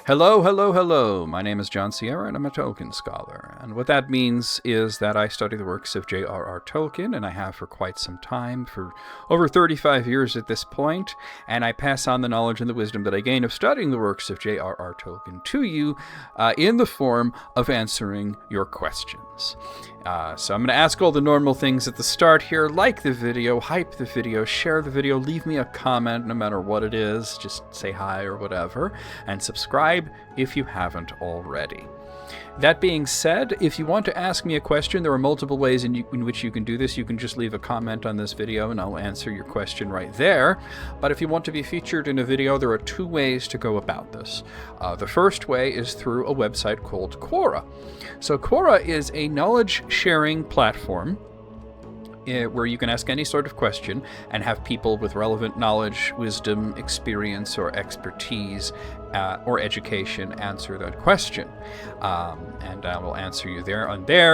Hello, hello, hello. My name is John Sierra, and I'm a Tolkien scholar. And what that means is that I study the works of J.R.R. Tolkien, and I have for quite some time, for over 35 years at this point, and I pass on the knowledge and the wisdom that I gain of studying the works of J.R.R. Tolkien to you in the form of answering your questions. So I'm going to ask all the normal things at the start here. Like the video, hype the video, share the video, leave me a comment no matter what it is. Just say hi or whatever. And subscribe if you haven't already. That being said, if you want to ask me a question, there are multiple ways in which you can do this. You can just leave a comment on this video and I'll answer your question right there. But if you want to be featured in a video, there are two ways to go about this. The first way is through a website called Quora. So Quora is a knowledge-sharing platform where you can ask any sort of question and have people with relevant knowledge, wisdom, experience, or expertise or education answer that question. And I will answer you there,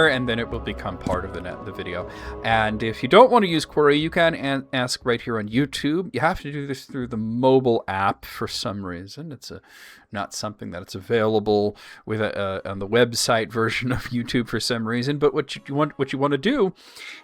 and then it will become part of the video. And if you don't want to use Quora, you can ask right here on YouTube. You have to do this through the mobile app for some reason. It's not something that's available with on the website version of YouTube for some reason. But what you want to do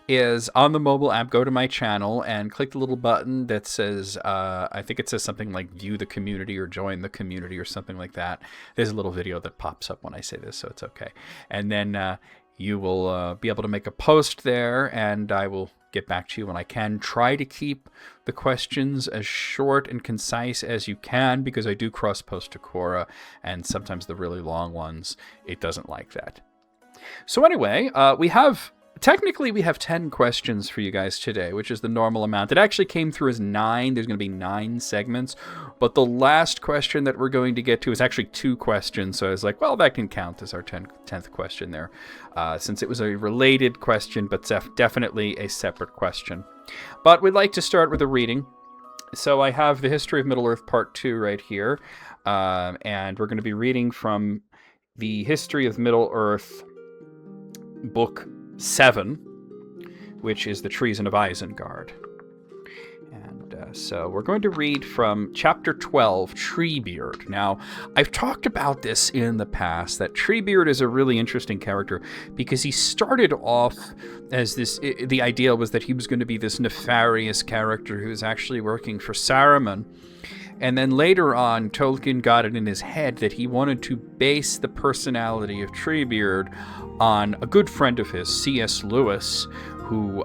is on the mobile app, go to my channel and click the little button that says, I think it says something like view the community or join the community or something like that. There's a little video that pops up when I say this, so it's okay. And then you will be able to make a post there, and I will get back to you when I can. Try to keep the questions as short and concise as you can, because I do cross-post to Quora, and sometimes the really long ones, it doesn't like that. So anyway, we have 10 questions for you guys today, which is the normal amount. It actually came through as 9. There's going to be 9 segments, but the last question that we're going to get to is actually 2 questions. So I was like, well, that can count as our 10th question there, since it was a related question, but definitely a separate question. But we'd like to start with a reading. So I have the History of Middle-earth Part 2 right here, and we're going to be reading from the History of Middle-earth Book 7, which is the Treason of Isengard. And so we're going to read from Chapter 12, Treebeard. Now, I've talked about this in the past, that Treebeard is a really interesting character because he started off as the idea was that he was going to be this nefarious character who was actually working for Saruman. And then later on, Tolkien got it in his head that he wanted to base the personality of Treebeard on a good friend of his, C.S. Lewis, who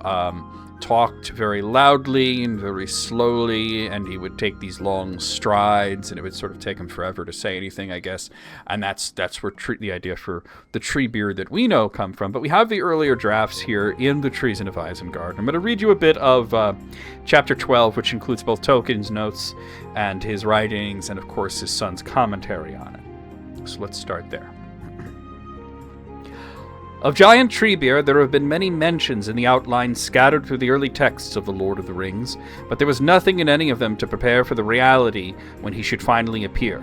talked very loudly and very slowly, and he would take these long strides, and it would sort of take him forever to say anything, I guess. And that's where the idea for the Treebeard that we know come from. But we have the earlier drafts here in the Treason of Isengard. I'm going to read you a bit of Chapter 12, which includes both Tolkien's notes and his writings, and of course his son's commentary on it. So let's start there. Of giant Treebeard there have been many mentions in the outlines scattered through the early texts of The Lord of the Rings, but there was nothing in any of them to prepare for the reality when he should finally appear.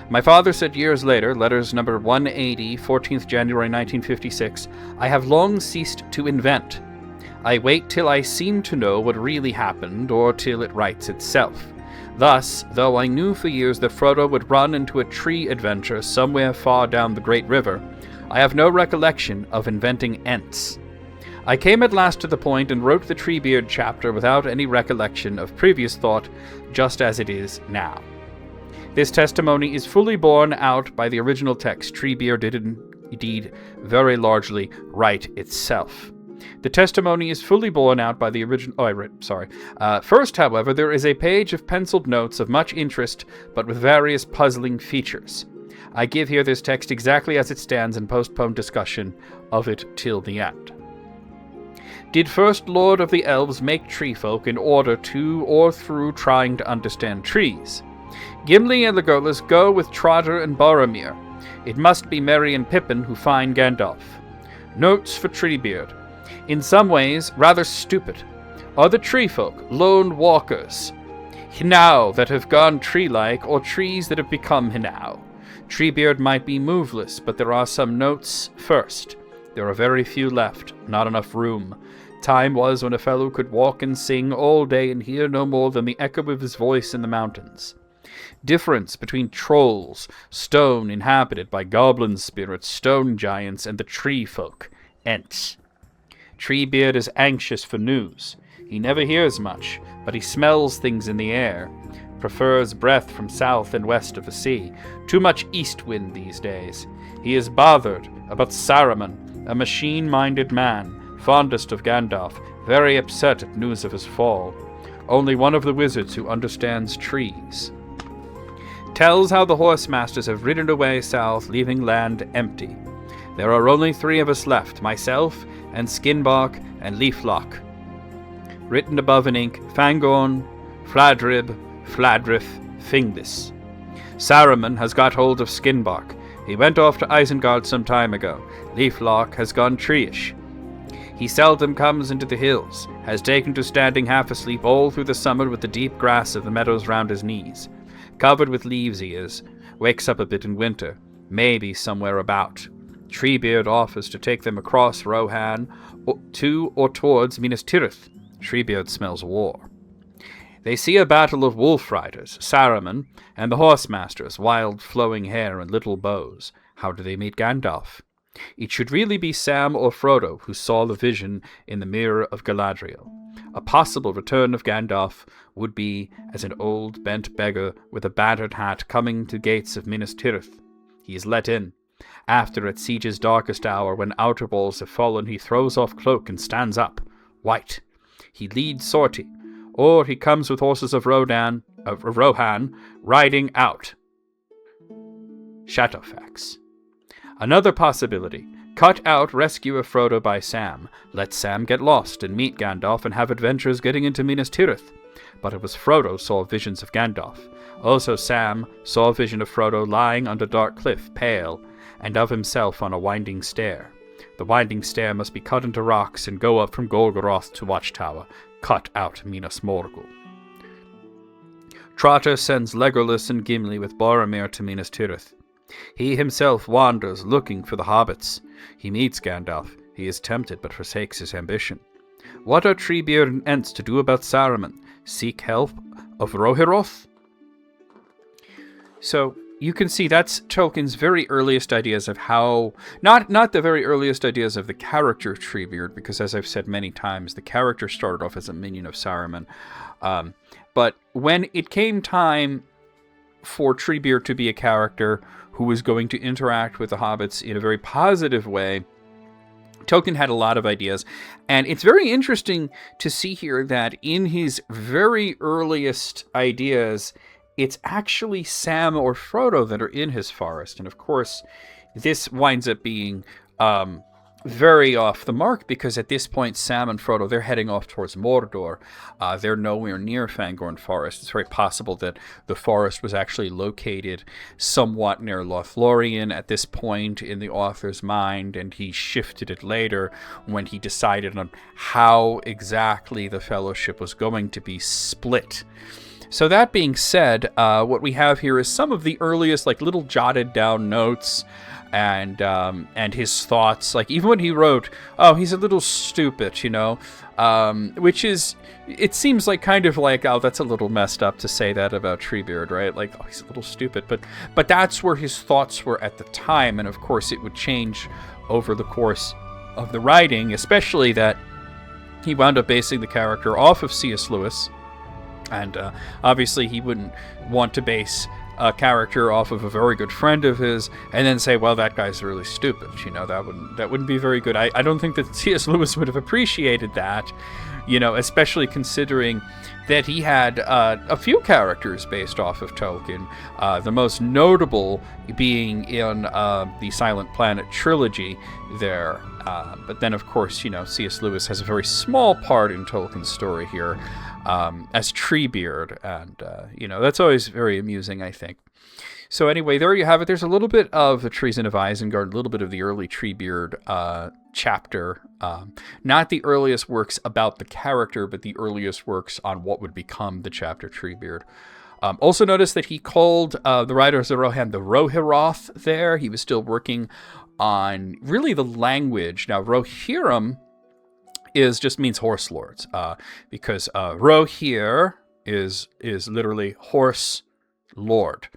My father said years later, letters number 180, 14th January 1956, I have long ceased to invent. I wait till I seem to know what really happened, or till it writes itself. Thus, though I knew for years that Frodo would run into a tree adventure somewhere far down the great river, I have no recollection of inventing Ents. I came at last to the point and wrote the Treebeard chapter without any recollection of previous thought, just as it is now. This testimony is fully borne out by the original text. Treebeard did indeed very largely write itself. The testimony is fully borne out by the original... First, however, there is a page of penciled notes of much interest, but with various puzzling features. I give here this text exactly as it stands and postpone discussion of it till the end. Did first Lord of the Elves make tree folk in order to or through trying to understand trees? Gimli and Legolas go with Trotter and Boromir. It must be Merry and Pippin who find Gandalf. Notes for Treebeard. In some ways, rather stupid. Are the tree folk lone walkers? Hinau that have gone tree-like, or trees that have become Hinau? Treebeard might be moveless, but there are some notes first. There are very few left, not enough room. Time was when a fellow could walk and sing all day and hear no more than the echo of his voice in the mountains. Difference between trolls, stone inhabited by goblin spirits, stone giants, and the tree folk, Ents. Treebeard is anxious for news. He never hears much, but he smells things in the air. Prefers breath from south and west of the sea. Too much east wind these days. He is bothered about Saruman, a machine-minded man, fondest of Gandalf, very upset at news of his fall. Only one of the wizards who understands trees. Tells how the horse masters have ridden away south, leaving land empty. There are only 3 of us left, myself and Skinbark and Leaflock. Written above in ink, Fangorn, Fladrib, Fladrith, Finglis. Saruman has got hold of Skinbark. He went off to Isengard some time ago. Leaflock has gone treeish. He seldom comes into the hills, has taken to standing half asleep all through the summer with the deep grass of the meadows round his knees. Covered with leaves he is, wakes up a bit in winter, maybe somewhere about. Treebeard offers to take them across Rohan, to or towards Minas Tirith. Treebeard smells war. They see a battle of wolf riders, Saruman, and the horse masters, wild flowing hair and little bows. How do they meet Gandalf? It should really be Sam or Frodo who saw the vision in the mirror of Galadriel. A possible return of Gandalf would be as an old bent beggar with a battered hat coming to gates of Minas Tirith. He is let in. After at siege's darkest hour, when outer walls have fallen, he throws off cloak and stands up, white. He leads sortie, or he comes with horses of Rohan, riding out. Shadowfax. Another possibility. Cut out rescue of Frodo by Sam. Let Sam get lost and meet Gandalf and have adventures getting into Minas Tirith. But it was Frodo saw visions of Gandalf. Also Sam saw a vision of Frodo lying under dark cliff, pale, and of himself on a winding stair. The winding stair must be cut into rocks and go up from Golgoroth to Watchtower. Cut out Minas Morgul. Trotter sends Legolas and Gimli with Boromir to Minas Tirith. He himself wanders looking for the hobbits. He meets Gandalf. He is tempted but forsakes his ambition. What are Treebeard and Ents to do about Saruman? Seek help of Rohirroth? So you can see that's Tolkien's very earliest ideas of how, not the very earliest ideas of the character of Treebeard, because as I've said many times, the character started off as a minion of Saruman. But when it came time for Treebeard to be a character who was going to interact with the hobbits in a very positive way, Tolkien had a lot of ideas. And it's very interesting to see here that in his very earliest ideas, it's actually Sam or Frodo that are in his forest. And of course, this winds up being very off the mark, because at this point, Sam and Frodo, they're heading off towards Mordor. They're nowhere near Fangorn Forest. It's very possible that the forest was actually located somewhat near Lothlorien at this point in the author's mind, and he shifted it later when he decided on how exactly the Fellowship was going to be split. So that being said, what we have here is some of the earliest, like, little jotted down notes and his thoughts. Like, even when he wrote, "Oh, he's a little stupid," you know, which is, it seems like kind of like, oh, that's a little messed up to say that about Treebeard, right? Like, oh, he's a little stupid, but that's where his thoughts were at the time, and of course it would change over the course of the writing, especially that he wound up basing the character off of C.S. Lewis. And obviously he wouldn't want to base a character off of a very good friend of his and then say, well, that guy's really stupid. You know, that wouldn't be very good. I don't think that C.S. Lewis would have appreciated that, you know, especially considering that he had a few characters based off of Tolkien, the most notable being in the Silent Planet trilogy there. But then, of course, you know, C.S. Lewis has a very small part in Tolkien's story here, as Treebeard, and, you know, that's always very amusing, I think. So anyway, there you have it. There's a little bit of the Treason of Isengard, a little bit of the early Treebeard chapter. Not the earliest works about the character, but the earliest works on what would become the chapter Treebeard. Also notice that he called the writers of Rohan the Rohirroth there. He was still working on really the language. Now, Rohirrim just means horse lords, because Rohir is literally horse lord.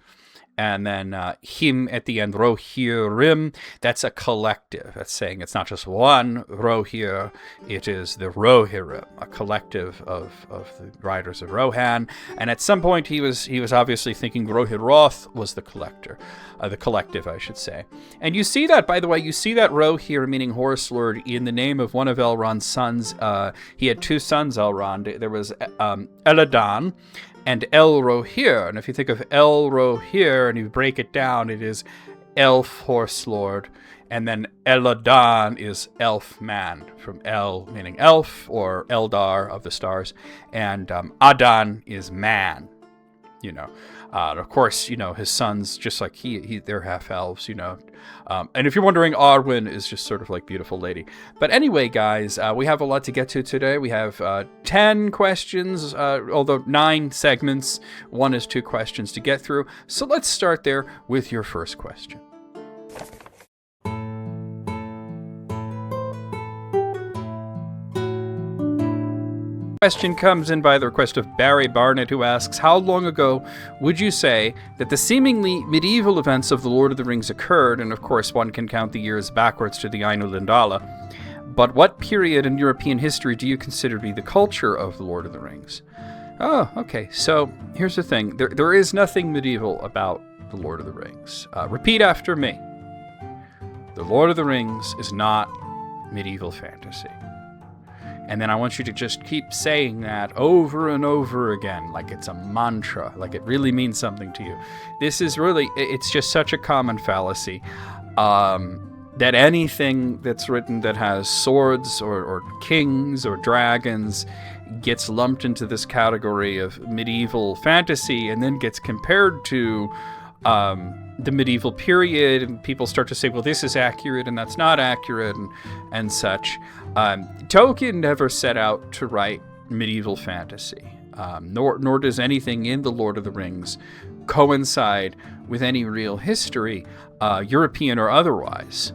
And then him at the end, Rohirrim, that's a collective. That's saying it's not just one Rohir, it is the Rohirrim, a collective of the riders of Rohan. And at some point he was obviously thinking Rohirroth was the collective, I should say. And you see that, by the way, you see that Rohir, meaning horse lord, in the name of one of Elrond's sons. He had two sons, Elrond. There was Eladan and El Rohir. And if you think of El Rohir and you break it down, it is elf horse lord. And then Eladan is elf man, from El meaning elf or Eldar of the stars. And Adan is man, of course, his sons, just like they're half elves, and if you're wondering, Arwen is just sort of like beautiful lady. But anyway, guys, we have a lot to get to today. We have 10 questions, although 9 segments. 1 is 2 questions to get through. So let's start there with your first question. Question comes in by the request of Barry Barnett, who asks, how long ago would you say that the seemingly medieval events of The Lord of the Rings occurred? And of course, one can count the years backwards to the Ainu Lindala. But what period in European history do you consider to be the culture of The Lord of the Rings? Oh, okay. So here's the thing. There is nothing medieval about The Lord of the Rings. Repeat after me. The Lord of the Rings is not medieval fantasy. And then I want you to just keep saying that over and over again, like it's a mantra, like it really means something to you. This is really, it's just such a common fallacy, that anything that's written that has swords or kings or dragons gets lumped into this category of medieval fantasy and then gets compared to the medieval period, and people start to say, well, this is accurate and that's not accurate, and such. Tolkien never set out to write medieval fantasy, nor does anything in The Lord of the Rings coincide with any real history, European or otherwise.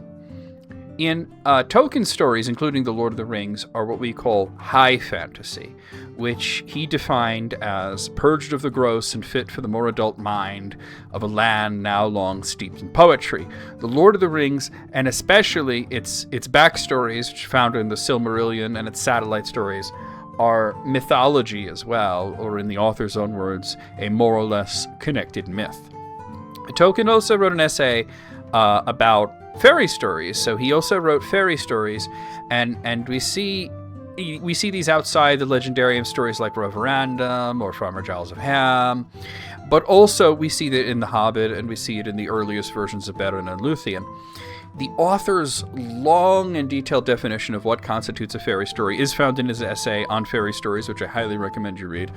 In Tolkien stories, including The Lord of the Rings, are what we call high fantasy, which he defined as purged of the gross and fit for the more adult mind of a land now long steeped in poetry. The Lord of the Rings, and especially its backstories, which are found in the Silmarillion and its satellite stories, are mythology as well, or in the author's own words, a more or less connected myth. Tolkien also wrote an essay about fairy stories. So he also wrote fairy stories, and we see these outside the legendarium stories like Roverandom or Farmer Giles of Ham, but also we see that in The Hobbit, and we see it in the earliest versions of Beren and Luthien. The author's long and detailed definition of what constitutes a fairy story is found in his essay on fairy stories, which I highly recommend you read.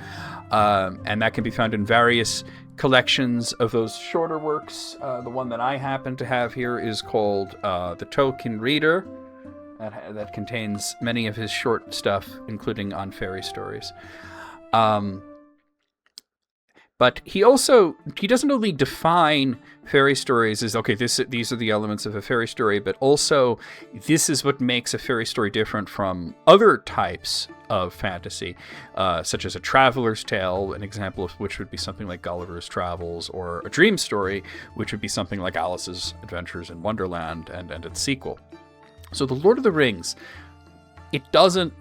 And that can be found in various collections of those shorter works. The one that I happen to have here is called The Tolkien Reader. That contains many of his short stuff, including on fairy stories. But he doesn't only define fairy stories as, okay, these are the elements of a fairy story, but also this is what makes a fairy story different from other types of fantasy, such as a traveler's tale, an example of which would be something like Gulliver's Travels, or a dream story, which would be something like Alice's Adventures in Wonderland and its sequel. So The Lord of the Rings, it doesn't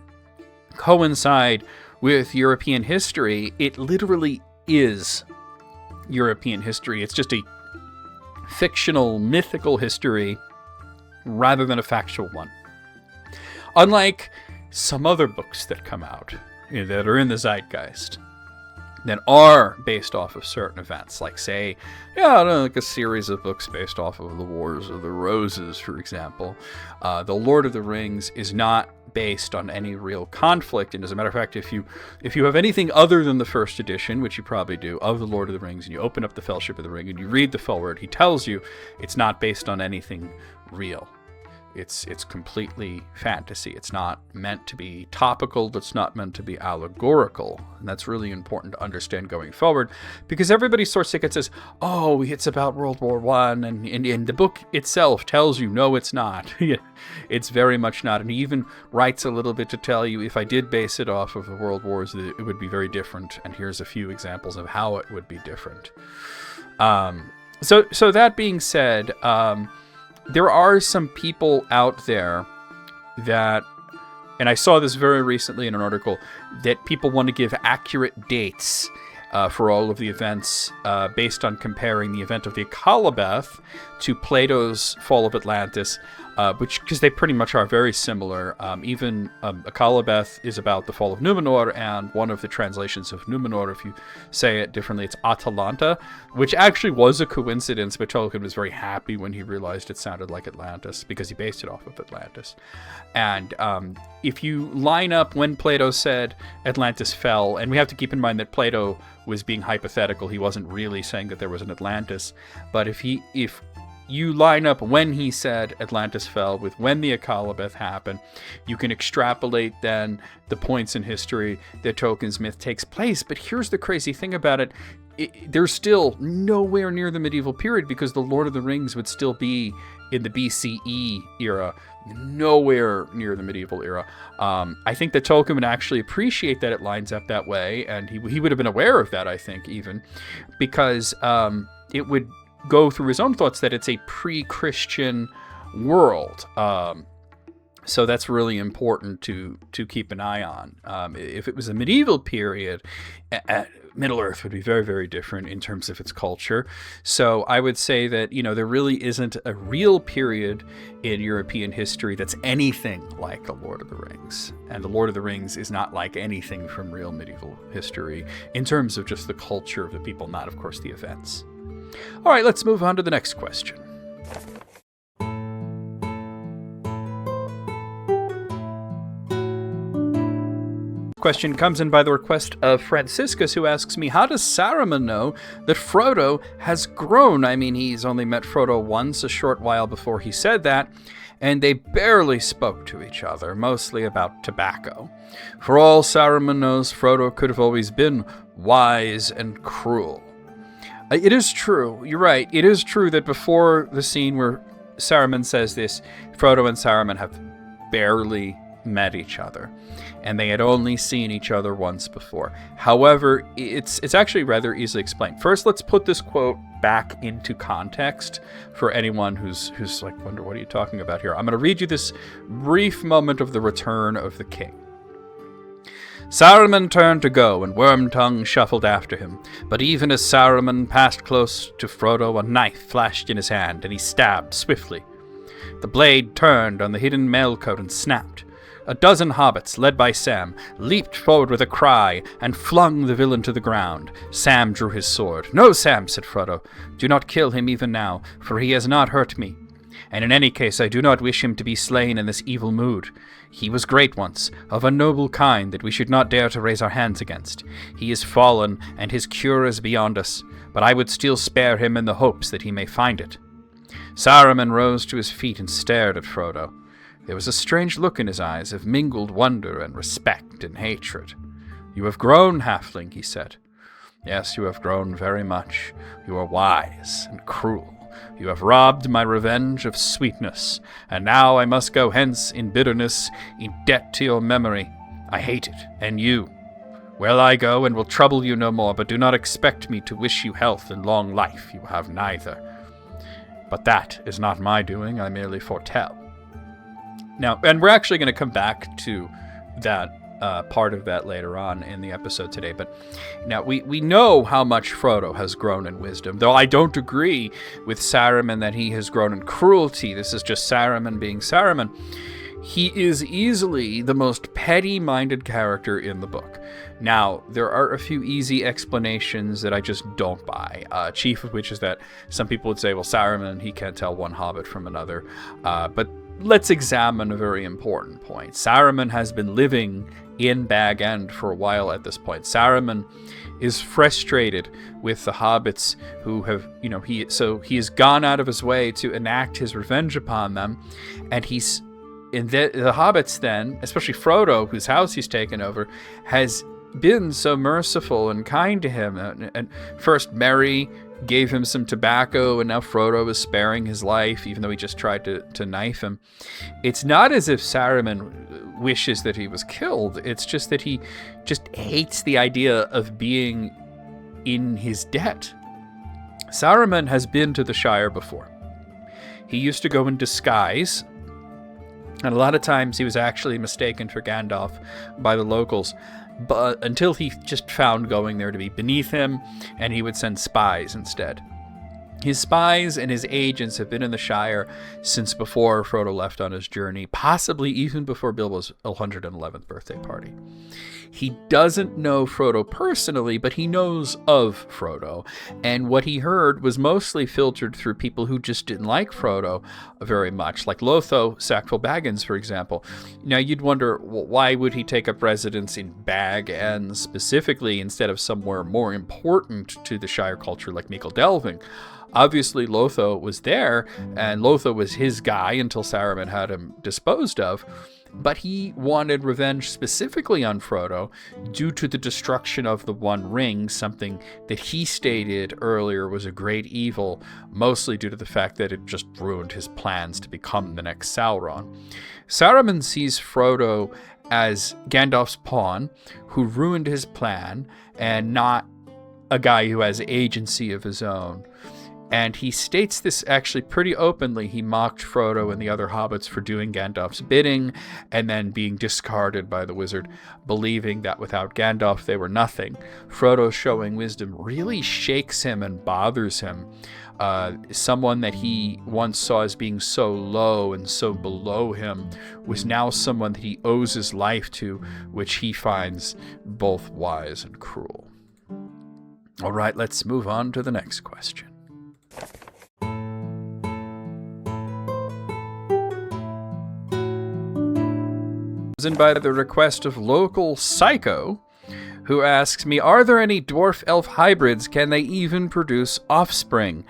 coincide with European history. It literally is European history. It's just a fictional, mythical history rather than a factual one. Unlike some other books that come out that are in the zeitgeist, that are based off of certain events, like, say, like a series of books based off of the Wars of the Roses, for example. The Lord of the Rings is not based on any real conflict, and as a matter of fact, if you have anything other than the first edition, which you probably do, of The Lord of the Rings, and you open up the Fellowship of the Ring and you read the foreword, he tells you it's not based on anything real. It's completely fantasy. It's not meant to be topical. It's not meant to be allegorical. And that's really important to understand going forward, because everybody sorts of says, oh, it's about World War I, and the book itself tells you, no, it's not. It's very much not. And he even writes a little bit to tell you, if I did base it off of the World Wars, it would be very different. And here's a few examples of how it would be different. So that being said, there are some people out there that, and I saw this very recently in an article, that people want to give accurate dates for all of the events based on comparing the event of the Akalabeth to Plato's Fall of Atlantis, because they pretty much are very similar. Even Akalabeth is about the fall of Numenor, and one of the translations of Numenor, if you say it differently, it's Atalanta, which actually was a coincidence, but Tolkien was very happy when he realized it sounded like Atlantis, because he based it off of Atlantis. And if you line up when Plato said Atlantis fell, and we have to keep in mind that Plato was being hypothetical, he wasn't really saying that there was an Atlantis, but if you line up when he said Atlantis fell with when the Akalabeth happened, you can extrapolate then the points in history that Tolkien's myth takes place. But here's the crazy thing about it. They're still nowhere near the medieval period, because the Lord of the Rings would still be in the BCE era, nowhere near the medieval era. I think that Tolkien would actually appreciate that it lines up that way, and he would have been aware of that, I think, even, because it would go through his own thoughts that it's a pre-Christian world. So that's really important to keep an eye on. If it was a medieval period, Middle-earth would be very, very different in terms of its culture. So I would say that, there really isn't a real period in European history that's anything like The Lord of the Rings. And The Lord of the Rings is not like anything from real medieval history in terms of just the culture of the people, not, of course, the events. All right, let's move on to the next question. Question comes in by the request of Franciscus, who asks me, how does Saruman know that Frodo has grown? I mean, he's only met Frodo once a short while before he said that, and they barely spoke to each other, mostly about tobacco. For all Saruman knows, Frodo could have always been wise and cruel. It is true. You're right. It is true that before the scene where Saruman says this, Frodo and Saruman have barely met each other, and they had only seen each other once before. However, it's actually rather easily explained. First, let's put this quote back into context for anyone who's like, wonder, what are you talking about here? I'm going to read you this brief moment of the return of the king. Saruman turned to go, and Wormtongue shuffled after him. But even as Saruman passed close to Frodo, a knife flashed in his hand, and he stabbed swiftly. The blade turned on the hidden mailcoat and snapped. A dozen hobbits, led by Sam, leaped forward with a cry and flung the villain to the ground. Sam drew his sword. "No, Sam," said Frodo. "Do not kill him even now, for he has not hurt me. And in any case, I do not wish him to be slain in this evil mood. He was great once, of a noble kind that we should not dare to raise our hands against. He is fallen, and his cure is beyond us, but I would still spare him in the hopes that he may find it." Saruman rose to his feet and stared at Frodo. There was a strange look in his eyes of mingled wonder and respect and hatred. "You have grown, halfling," he said. "Yes, you have grown very much. You are wise and cruel. You have robbed my revenge of sweetness, and now I must go hence in bitterness, in debt to your memory. I hate it, and you. Well, I go, and will trouble you no more, but do not expect me to wish you health and long life. You have neither. But that is not my doing, I merely foretell." Now, and we're actually going to come back to that part of that later on in the episode today. But now we know how much Frodo has grown in wisdom, though I don't agree with Saruman that he has grown in cruelty. This is just Saruman being Saruman. He is easily the most petty-minded character in the book. Now, there are a few easy explanations that I just don't buy, chief of which is that some people would say, well, Saruman, he can't tell one hobbit from another. But let's examine a very important point. Saruman has been living in Bag End for a while at this point. Saruman is frustrated with the hobbits who have, he has gone out of his way to enact his revenge upon them, and the hobbits then, especially Frodo, whose house he's taken over, has been so merciful and kind to him. And first Merry gave him some tobacco, and now Frodo is sparing his life, even though he just tried to knife him. It's not as if Saruman wishes that he was killed. It's just that he just hates the idea of being in his debt. Saruman has been to the Shire before. He used to go in disguise, and a lot of times he was actually mistaken for Gandalf by the locals, but until he just found going there to be beneath him, and he would send spies instead. His spies and his agents have been in the Shire since before Frodo left on his journey, possibly even before Bilbo's 111th birthday party. He doesn't know Frodo personally, but he knows of Frodo, and what he heard was mostly filtered through people who just didn't like Frodo very much, like Lotho Sackville Baggins, for example. Now, you'd wonder, why would he take up residence in Bag End specifically instead of somewhere more important to the Shire culture like Michel Delving? Obviously, Lotho was there, and Lotho was his guy until Saruman had him disposed of, but he wanted revenge specifically on Frodo due to the destruction of the One Ring, something that he stated earlier was a great evil, mostly due to the fact that it just ruined his plans to become the next Sauron. Saruman sees Frodo as Gandalf's pawn, who ruined his plan, and not a guy who has agency of his own. And he states this actually pretty openly. He mocked Frodo and the other hobbits for doing Gandalf's bidding and then being discarded by the wizard, believing that without Gandalf they were nothing. Frodo's showing wisdom really shakes him and bothers him. Someone that he once saw as being so low and so below him was now someone that he owes his life to, which he finds both wise and cruel. All right, let's move on to the next question. And by the request of local Psycho, who asks me, are there any dwarf elf hybrids? Can they even produce offspring?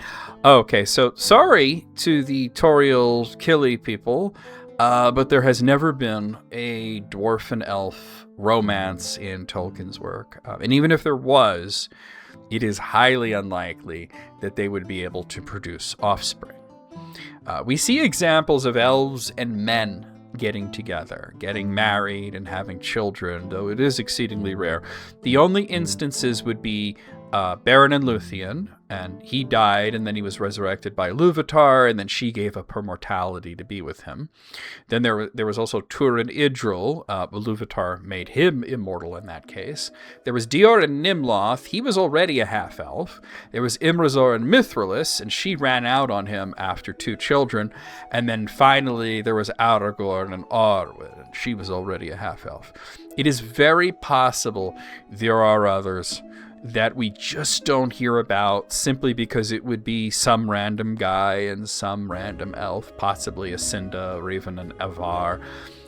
Okay, so sorry to the Toriel Killy people, but there has never been a dwarf and elf romance in Tolkien's work. And even if there was, it is highly unlikely that they would be able to produce offspring. We see examples of elves and men getting together, getting married, and having children, though it is exceedingly rare. The only instances would be Beren and Luthien, and he died, and then he was resurrected by Ilúvatar, and then she gave up her mortality to be with him. Then there was also Turin Idril. Ilúvatar made him immortal in that case. There was Dior and Nimloth. He was already a half-elf. There was Imrazor and Mithrilis, and she ran out on him after 2 children. And then finally there was Aragorn and Arwen, and she was already a half-elf. It is very possible there are others that we just don't hear about simply because it would be some random guy and some random elf, possibly a Cinda, Raven, and Avar,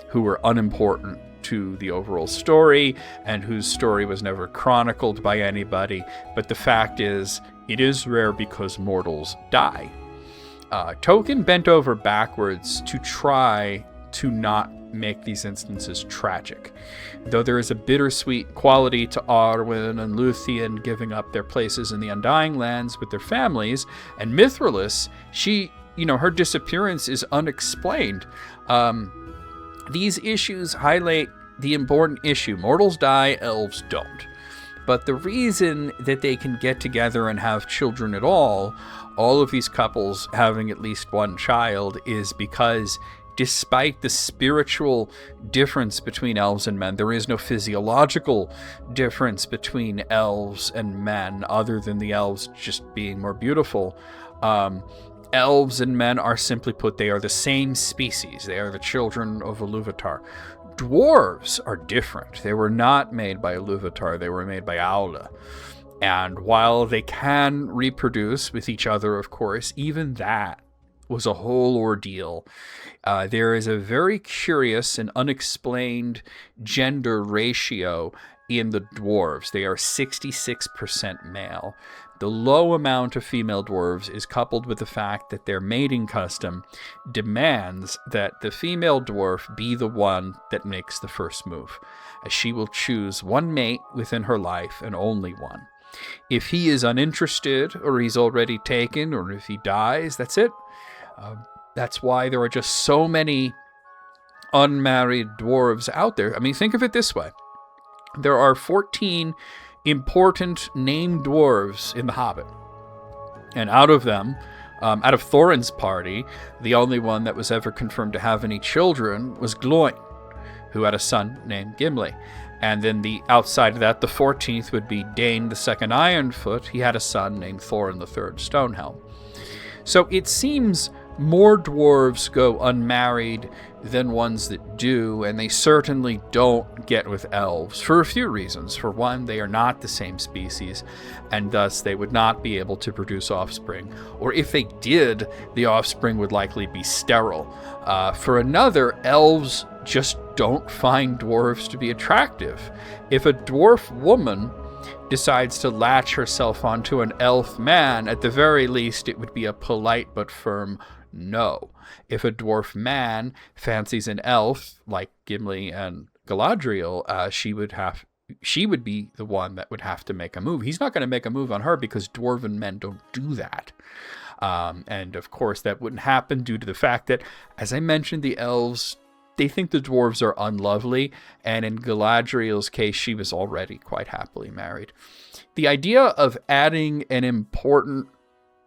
who were unimportant to the overall story and whose story was never chronicled by anybody. But the fact is, it is rare because mortals die. Tolkien bent over backwards to try to not make these instances tragic. Though there is a bittersweet quality to Arwen and Luthien giving up their places in the Undying Lands with their families, and Mithrilis, her disappearance is unexplained. These issues highlight the important issue. Mortals die, elves don't. But the reason that they can get together and have children at all of these couples having at least one child, is because despite the spiritual difference between elves and men, there is no physiological difference between elves and men other than the elves just being more beautiful. Elves and men are, simply put, they are the same species. They are the children of Ilúvatar. Dwarves are different. They were not made by Ilúvatar. They were made by Aula. And while they can reproduce with each other, of course, even that was a whole ordeal. There is a very curious and unexplained gender ratio in the dwarves. They are 66% male. The low amount of female dwarves is coupled with the fact that their mating custom demands that the female dwarf be the one that makes the first move, as she will choose one mate within her life and only one. If he is uninterested, or he's already taken, or if he dies, that's it. That's why there are just so many unmarried dwarves out there. I mean, think of it this way. There are 14 important named dwarves in The Hobbit. And out of them, out of Thorin's party, the only one that was ever confirmed to have any children was Glorfindel, who had a son named Gimli. And then the outside of that, the 14th would be Dain the Second Ironfoot. He had a son named Thorin the Third Stonehelm. So it seems more dwarves go unmarried than ones that do, and they certainly don't get with elves for a few reasons. For one, they are not the same species, and thus they would not be able to produce offspring. Or if they did, the offspring would likely be sterile. For another, elves just don't find dwarves to be attractive. If a dwarf woman decides to latch herself onto an elf man, at the very least it would be a polite but firm no. If a dwarf man fancies an elf, like Gimli and Galadriel, she would be the one that would have to make a move. He's not going to make a move on her because dwarven men don't do that. And of course that wouldn't happen due to the fact that, as I mentioned, the elves, they think the dwarves are unlovely, and in Galadriel's case, she was already quite happily married. The idea of adding an important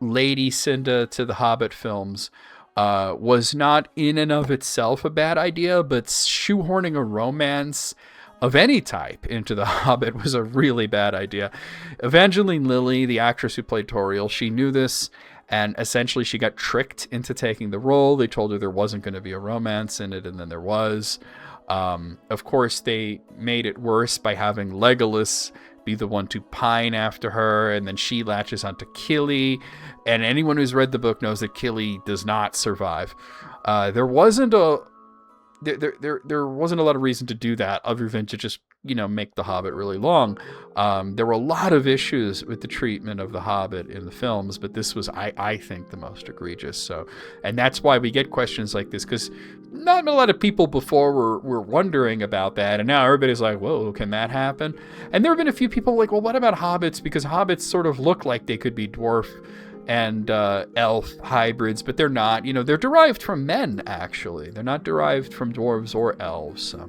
Lady Cinda to the Hobbit films was not in and of itself a bad idea, but shoehorning a romance of any type into the Hobbit was a really bad idea. Evangeline Lilly, the actress who played Tauriel, she knew this, and essentially she got tricked into taking the role. They told her there wasn't going to be a romance in it, and then there was. Of course, they made it worse by having Legolas be the one to pine after her, and then she latches onto Kili, and anyone who's read the book knows that Kili does not survive. There wasn't a lot of reason to do that other than to just, make The Hobbit really long. There were a lot of issues with the treatment of The Hobbit in the films, but this was, I think, the most egregious. So, and that's why we get questions like this, because not a lot of people before were wondering about that, and now everybody's like, whoa, can that happen? And there have been a few people like, well, what about hobbits? Because hobbits sort of look like they could be dwarf and elf hybrids, but they're not. They're derived from men, actually. They're not derived from dwarves or elves, so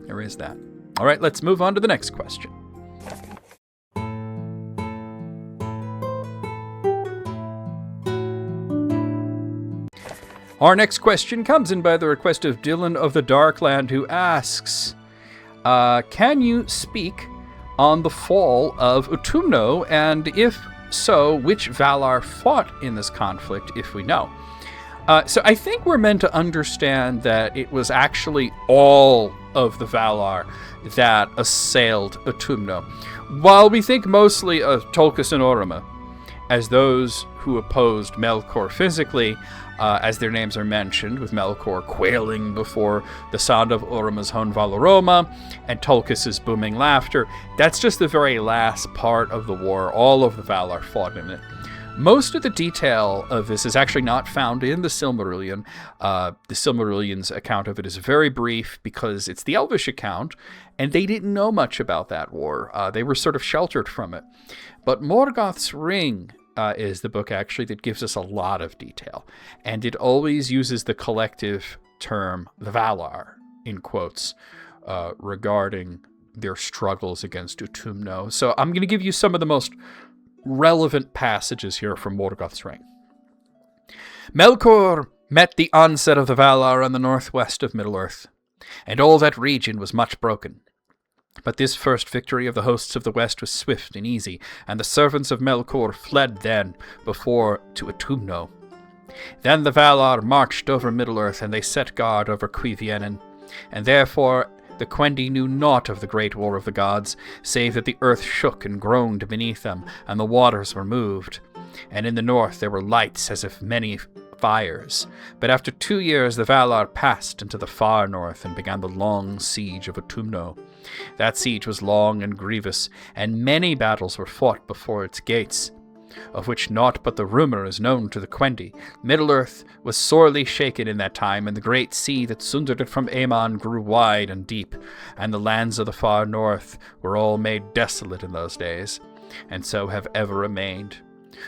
there is that. All right, let's move on to the next question. Our next question comes in by the request of Dylan of the Darkland, who asks, can you speak on the fall of Utumno, and if so, which Valar fought in this conflict, if we know? So I think we're meant to understand that it was actually all of the Valar that assailed Utumno, while we think mostly of Tolkien and Oroma as those who opposed Melkor physically, as their names are mentioned, with Melkor quailing before the sound of Oroma's Hon Valaroma and Tolkis's booming laughter. That's just the very last part of the war. All of the Valar fought in it. Most of the detail of this is actually not found in the Silmarillion. The Silmarillion's account of it is very brief because it's the elvish account, and they didn't know much about that war. They were sort of sheltered from it. But Morgoth's Ring is the book, actually, that gives us a lot of detail. And it always uses the collective term, the Valar, in quotes, regarding their struggles against Utumno. So I'm going to give you some of the most relevant passages here from Morgoth's Ring. Melkor met the onset of the Valar on the northwest of Middle-earth, and all that region was much broken. But this first victory of the hosts of the west was swift and easy, and the servants of Melkor fled then before to Utumno. Then the Valar marched over Middle-earth, and they set guard over Cuiviénen, and therefore the Quendi knew naught of the great war of the gods, save that the earth shook and groaned beneath them, and the waters were moved. And in the north there were lights as if many fires. But after 2 years, the Valar passed into the far north and began the long siege of Utumno. That siege was long and grievous, and many battles were fought before its gates, of which naught but the rumour is known to the Quendi. Middle-earth was sorely shaken in that time, and the great sea that sundered it from Aemon grew wide and deep, and the lands of the far north were all made desolate in those days, and so have ever remained.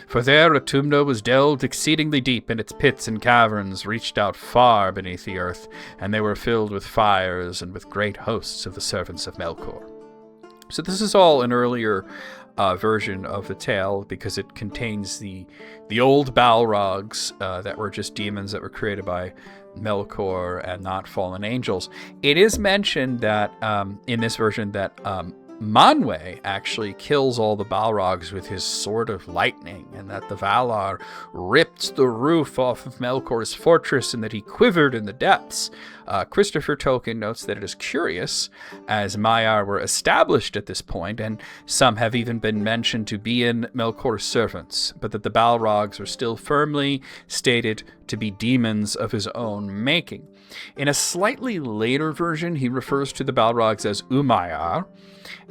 For there Utumno was delved exceedingly deep, and its pits and caverns reached out far beneath the earth, and they were filled with fires and with great hosts of the servants of Melkor. So this is all an earlier version of the tale, because it contains the old Balrogs that were just demons that were created by Melkor and not fallen angels. It is mentioned that in this version that Manwë actually kills all the Balrogs with his sword of lightning, and that the Valar ripped the roof off of Melkor's fortress, and that he quivered in the depths. Christopher Tolkien notes that it is curious, as Maiar were established at this point, and some have even been mentioned to be in Melkor's servants, but that the Balrogs were still firmly stated to be demons of his own making. In a slightly later version, he refers to the Balrogs as Umayar,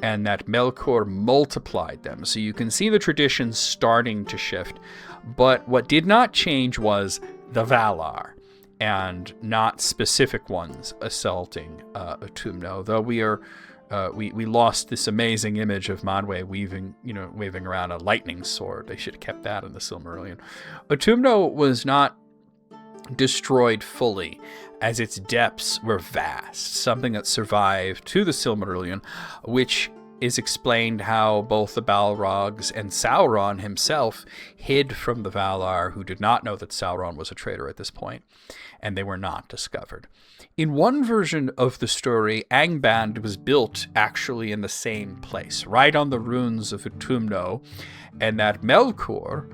and that Melkor multiplied them. So you can see the tradition starting to shift. But what did not change was the Valar, and not specific ones assaulting Utumno. Though we lost this amazing image of Manwë waving around a lightning sword. They should have kept that in the Silmarillion. Utumno was not destroyed fully, as its depths were vast, something that survived to the Silmarillion, which is explained how both the Balrogs and Sauron himself hid from the Valar, who did not know that Sauron was a traitor at this point, and they were not discovered. In one version of the story, Angband was built actually in the same place, right on the ruins of Utumno, and that Melkor,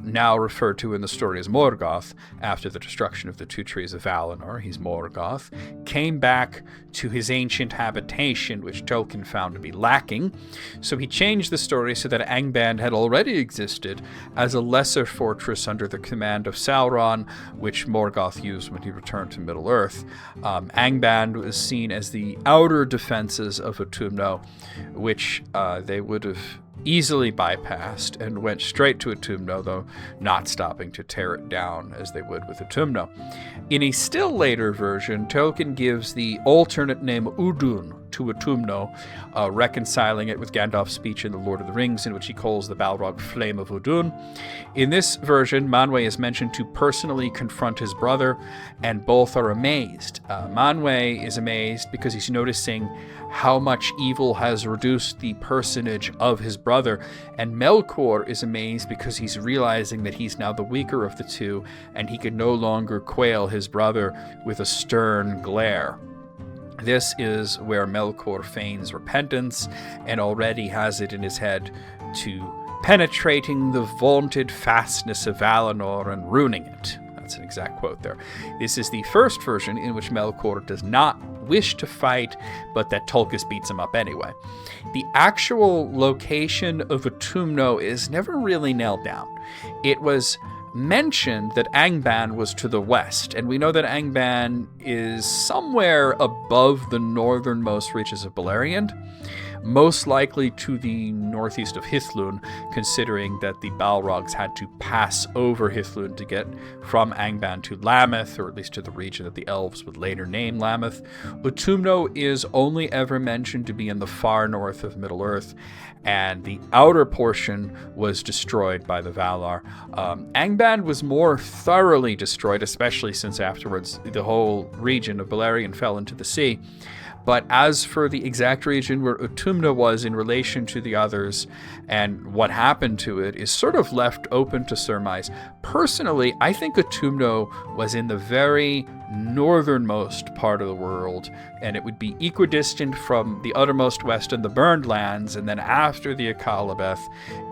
now referred to in the story as Morgoth, after the destruction of the two trees of Valinor, he's Morgoth, came back to his ancient habitation, which Tolkien found to be lacking. So he changed the story so that Angband had already existed as a lesser fortress under the command of Sauron, which Morgoth used when he returned to Middle-earth. Angband was seen as the outer defenses of Utumno, which they would have easily bypassed and went straight to Utumno, though not stopping to tear it down as they would with Utumno. In a still later version, Tolkien gives the alternate name Udun to Utumno, reconciling it with Gandalf's speech in The Lord of the Rings, in which he calls the Balrog Flame of Udun. In this version, Manwë is mentioned to personally confront his brother, and both are amazed. Manwë is amazed because he's noticing how much evil has reduced the personage of his brother, and Melkor is amazed because he's realizing that he's now the weaker of the two, and he can no longer quail his brother with a stern glare. This is where Melkor feigns repentance and already has it in his head to penetrating the vaunted fastness of Valinor and ruining it. That's an exact quote there. This is the first version in which Melkor does not wish to fight, but that Tulkas beats him up anyway. The actual location of Utumno is never really nailed down. It was mentioned that Angband was to the west, and we know that Angband is somewhere above the northernmost reaches of Beleriand, most likely to the northeast of Hithlun, considering that the Balrogs had to pass over Hithlun to get from Angband to Lameth, or at least to the region that the elves would later name Lameth. Utumno is only ever mentioned to be in the far north of Middle-earth, and the outer portion was destroyed by the Valar. Angband was more thoroughly destroyed, especially since afterwards the whole region of Beleriand fell into the sea. But as for the exact region where Utumno was in relation to the others and what happened to it is sort of left open to surmise. Personally, I think Utumno was in the very northernmost part of the world, and it would be equidistant from the uttermost west and the burned lands, and then after the Akalabeth,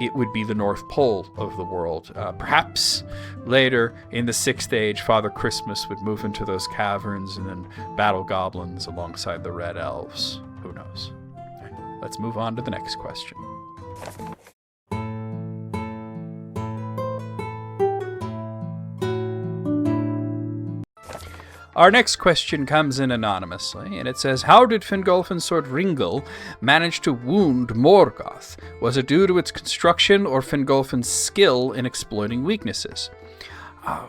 it would be the North Pole of the world. Perhaps later, in the Sixth Age, Father Christmas would move into those caverns and then battle goblins alongside the Red Elves. Who knows? All right, let's move on to the next question. Our next question comes in anonymously, and it says, how did Fingolfin's sword Ringil manage to wound Morgoth? Was it due to its construction or Fingolfin's skill in exploiting weaknesses?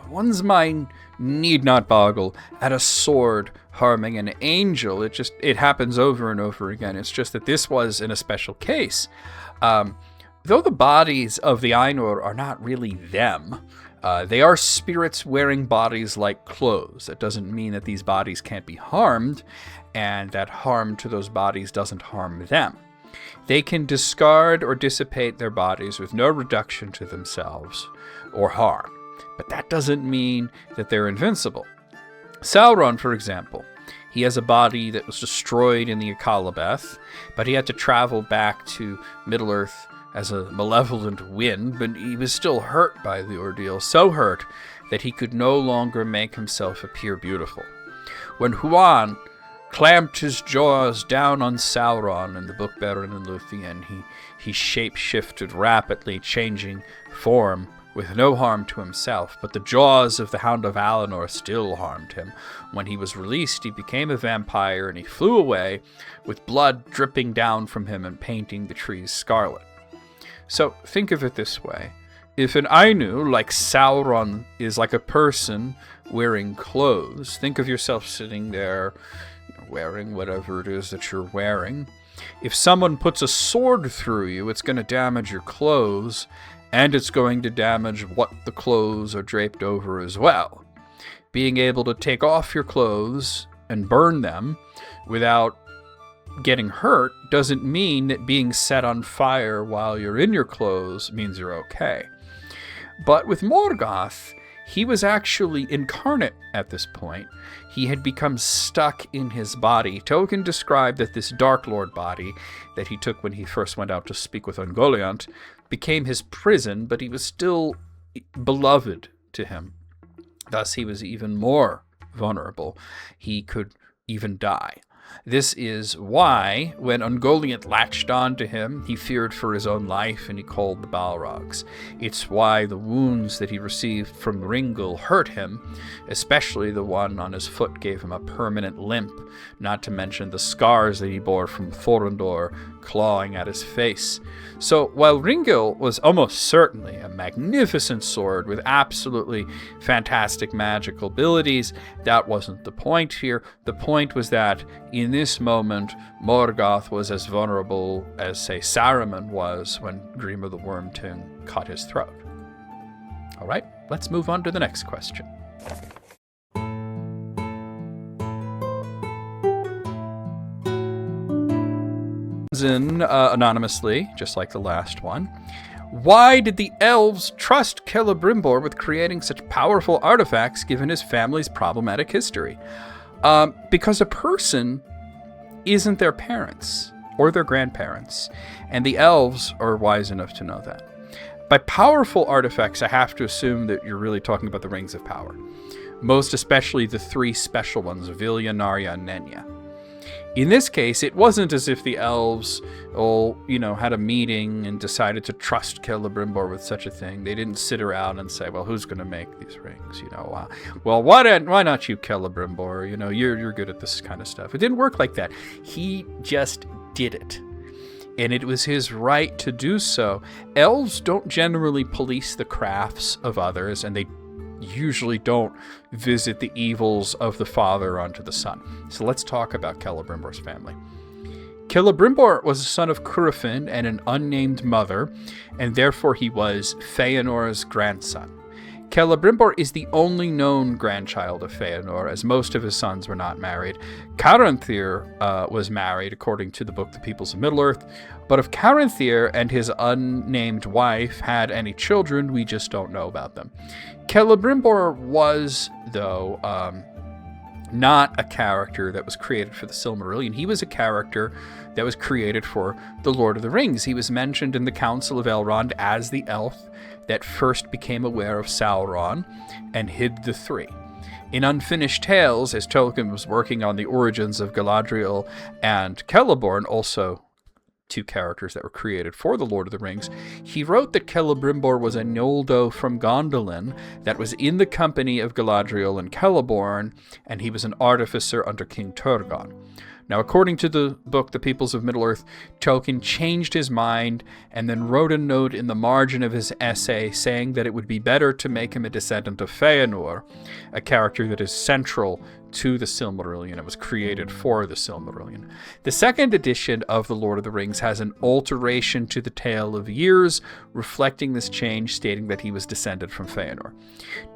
One's mind need not boggle at a sword harming an angel. It happens over and over again. It's just that this was in a special case. Though the bodies of the Ainur are not really them, they are spirits wearing bodies like clothes. That doesn't mean that these bodies can't be harmed, and that harm to those bodies doesn't harm them. They can discard or dissipate their bodies with no reduction to themselves or harm, but that doesn't mean that they're invincible. Sauron, for example, he has a body that was destroyed in the Akalabeth, but he had to travel back to Middle-earth as a malevolent wind, but he was still hurt by the ordeal, so hurt that he could no longer make himself appear beautiful. When Huan clamped his jaws down on Sauron in the Book Baron and Luthien, he shape-shifted rapidly, changing form with no harm to himself, but the jaws of the Hound of Valinor still harmed him. When he was released, he became a vampire, and he flew away with blood dripping down from him and painting the trees scarlet. So think of it this way. If an Ainu like Sauron is like a person wearing clothes, think of yourself sitting there wearing whatever it is that you're wearing. If someone puts a sword through you, it's going to damage your clothes, and it's going to damage what the clothes are draped over as well. Being able to take off your clothes and burn them without getting hurt doesn't mean that being set on fire while you're in your clothes means you're okay. But with Morgoth, he was actually incarnate at this point. He had become stuck in his body. Tolkien described that this Dark Lord body that he took when he first went out to speak with Ungoliant became his prison, but he was still beloved to him. Thus, he was even more vulnerable. He could even die. This is why, when Ungoliant latched on to him, he feared for his own life and he called the Balrogs. It's why the wounds that he received from Ringil hurt him, especially the one on his foot gave him a permanent limp, not to mention the scars that he bore from Thorondor clawing at his face. So while Ringil was almost certainly a magnificent sword with absolutely fantastic magical abilities, that wasn't the point here. The point was that in this moment, Morgoth was as vulnerable as, say, Saruman was when Grima the Wormtongue cut his throat. All right, let's move on to the next question. Anonymously, just like the last one. Why did the elves trust Celebrimbor with creating such powerful artifacts given his family's problematic history? Because a person isn't their parents or their grandparents, and the elves are wise enough to know that. By powerful artifacts, I have to assume that you're really talking about the Rings of Power, most especially the three special ones, Vilya, Narya, and Nenya. In this case, it wasn't as if the elves had a meeting and decided to trust Celebrimbor with such a thing. They didn't sit around and say, well, who's going to make these rings? Well, why not you, Celebrimbor? You're good at this kind of stuff. It didn't work like that. He just did it. And it was his right to do so. Elves don't generally police the crafts of others, and they usually don't visit the evils of the father onto the son. So let's talk about Celebrimbor's family. Celebrimbor was a son of Curufin and an unnamed mother, and therefore he was Feanor's grandson. Celebrimbor is the only known grandchild of Feanor, as most of his sons were not married. Caranthir was married, according to the book The Peoples of Middle-earth, but if Caranthir and his unnamed wife had any children, we just don't know about them. Celebrimbor was, though, not a character that was created for the Silmarillion. He was a character that was created for the Lord of the Rings. He was mentioned in the Council of Elrond as the elf that first became aware of Sauron and hid the three. In Unfinished Tales, as Tolkien was working on the origins of Galadriel and Celeborn, also two characters that were created for the Lord of the Rings, he wrote that Celebrimbor was a Noldo from Gondolin that was in the company of Galadriel and Celeborn, and he was an artificer under King Turgon. Now, according to the book, The Peoples of Middle-earth, Tolkien changed his mind and then wrote a note in the margin of his essay saying that it would be better to make him a descendant of Feanor, a character that is central to the Silmarillion. It was created for the Silmarillion. The second edition of The Lord of the Rings has an alteration to the tale of years, reflecting this change, stating that he was descended from Feanor.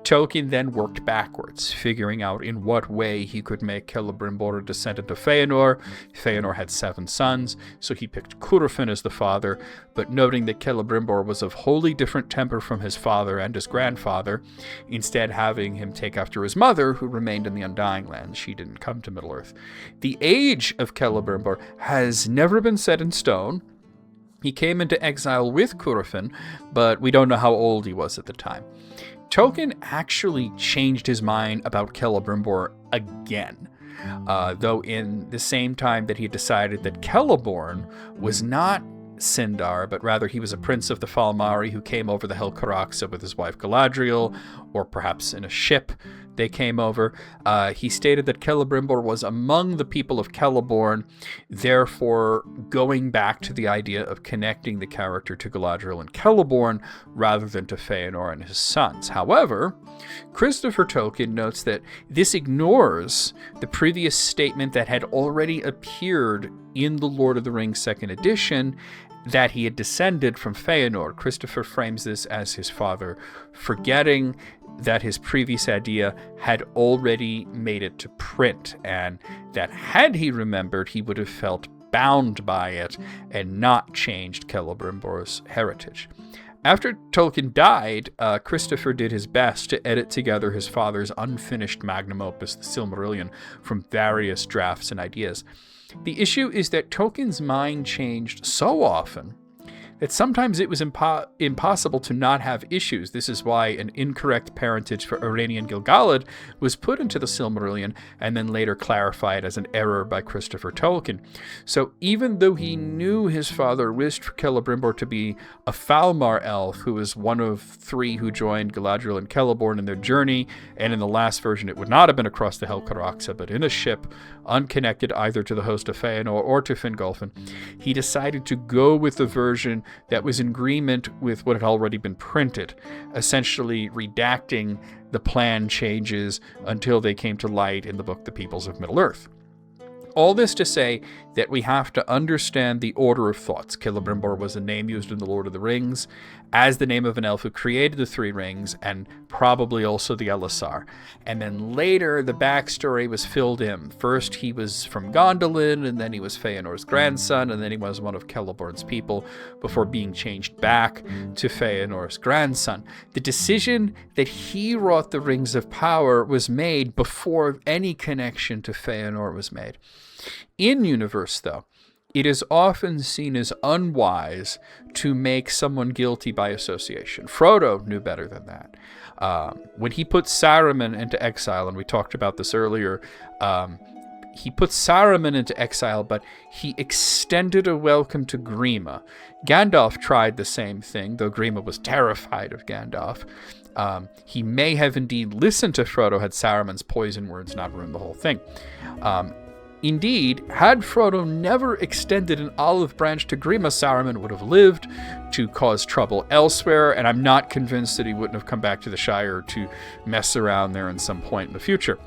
Tolkien then worked backwards, figuring out in what way he could make Celebrimbor a descendant of Feanor. Feanor had 7 sons, so he picked Glorfindel as the father, but noting that Celebrimbor was of wholly different temper from his father and his grandfather, instead having him take after his mother, who remained in the Undying Lands. She didn't come to Middle-earth. The age of Celebrimbor has never been set in stone. He came into exile with Glorfindel, but we don't know how old he was at the time. Tolkien actually changed his mind about Celebrimbor again, though in the same time that he decided that Celeborn was not Sindar, but rather he was a prince of the Falmari who came over the Helcaraxa with his wife Galadriel, or perhaps in a ship they came over. He stated that Celebrimbor was among the people of Celeborn, therefore going back to the idea of connecting the character to Galadriel and Celeborn rather than to Feanor and his sons. However, Christopher Tolkien notes that this ignores the previous statement that had already appeared in The Lord of the Rings Second Edition, that he had descended from Feanor. Christopher frames this as his father forgetting that his previous idea had already made it to print, and that had he remembered, he would have felt bound by it and not changed Celebrimbor's heritage. After Tolkien died, Christopher did his best to edit together his father's unfinished magnum opus, the Silmarillion, from various drafts and ideas. The issue is that Tolkien's mind changed so often that sometimes it was impossible to not have issues. This is why an incorrect parentage for Iranian Gil-galad was put into the Silmarillion and then later clarified as an error by Christopher Tolkien. So even though he knew his father wished for Celebrimbor to be a Falmar elf, who was one of 3 who joined Galadriel and Celeborn in their journey, and in the last version it would not have been across the Helcaraxa, but in a ship, unconnected either to the host of Feanor or to Fingolfin, he decided to go with the version that was in agreement with what had already been printed, essentially redacting the plan changes until they came to light in the book The Peoples of Middle-earth. All this to say that we have to understand the order of thoughts. Celebrimbor was a name used in The Lord of the Rings as the name of an elf who created the 3 rings, and probably also the Elisar. And then later, the backstory was filled in. First, he was from Gondolin, and then he was Feanor's grandson, and then he was one of Celeborn's people, before being changed back to Feanor's grandson. The decision that he wrought the Rings of Power was made before any connection to Feanor was made. In universe, though, it is often seen as unwise to make someone guilty by association. Frodo knew better than that. When he put Saruman into exile, and we talked about this earlier, he put Saruman into exile, but he extended a welcome to Grima. Gandalf tried the same thing, though Grima was terrified of Gandalf. He may have indeed listened to Frodo had Saruman's poison words not ruined the whole thing. Indeed, had Frodo never extended an olive branch to Grima, Saruman would have lived to cause trouble elsewhere, and I'm not convinced that he wouldn't have come back to the Shire to mess around there in some point in the future.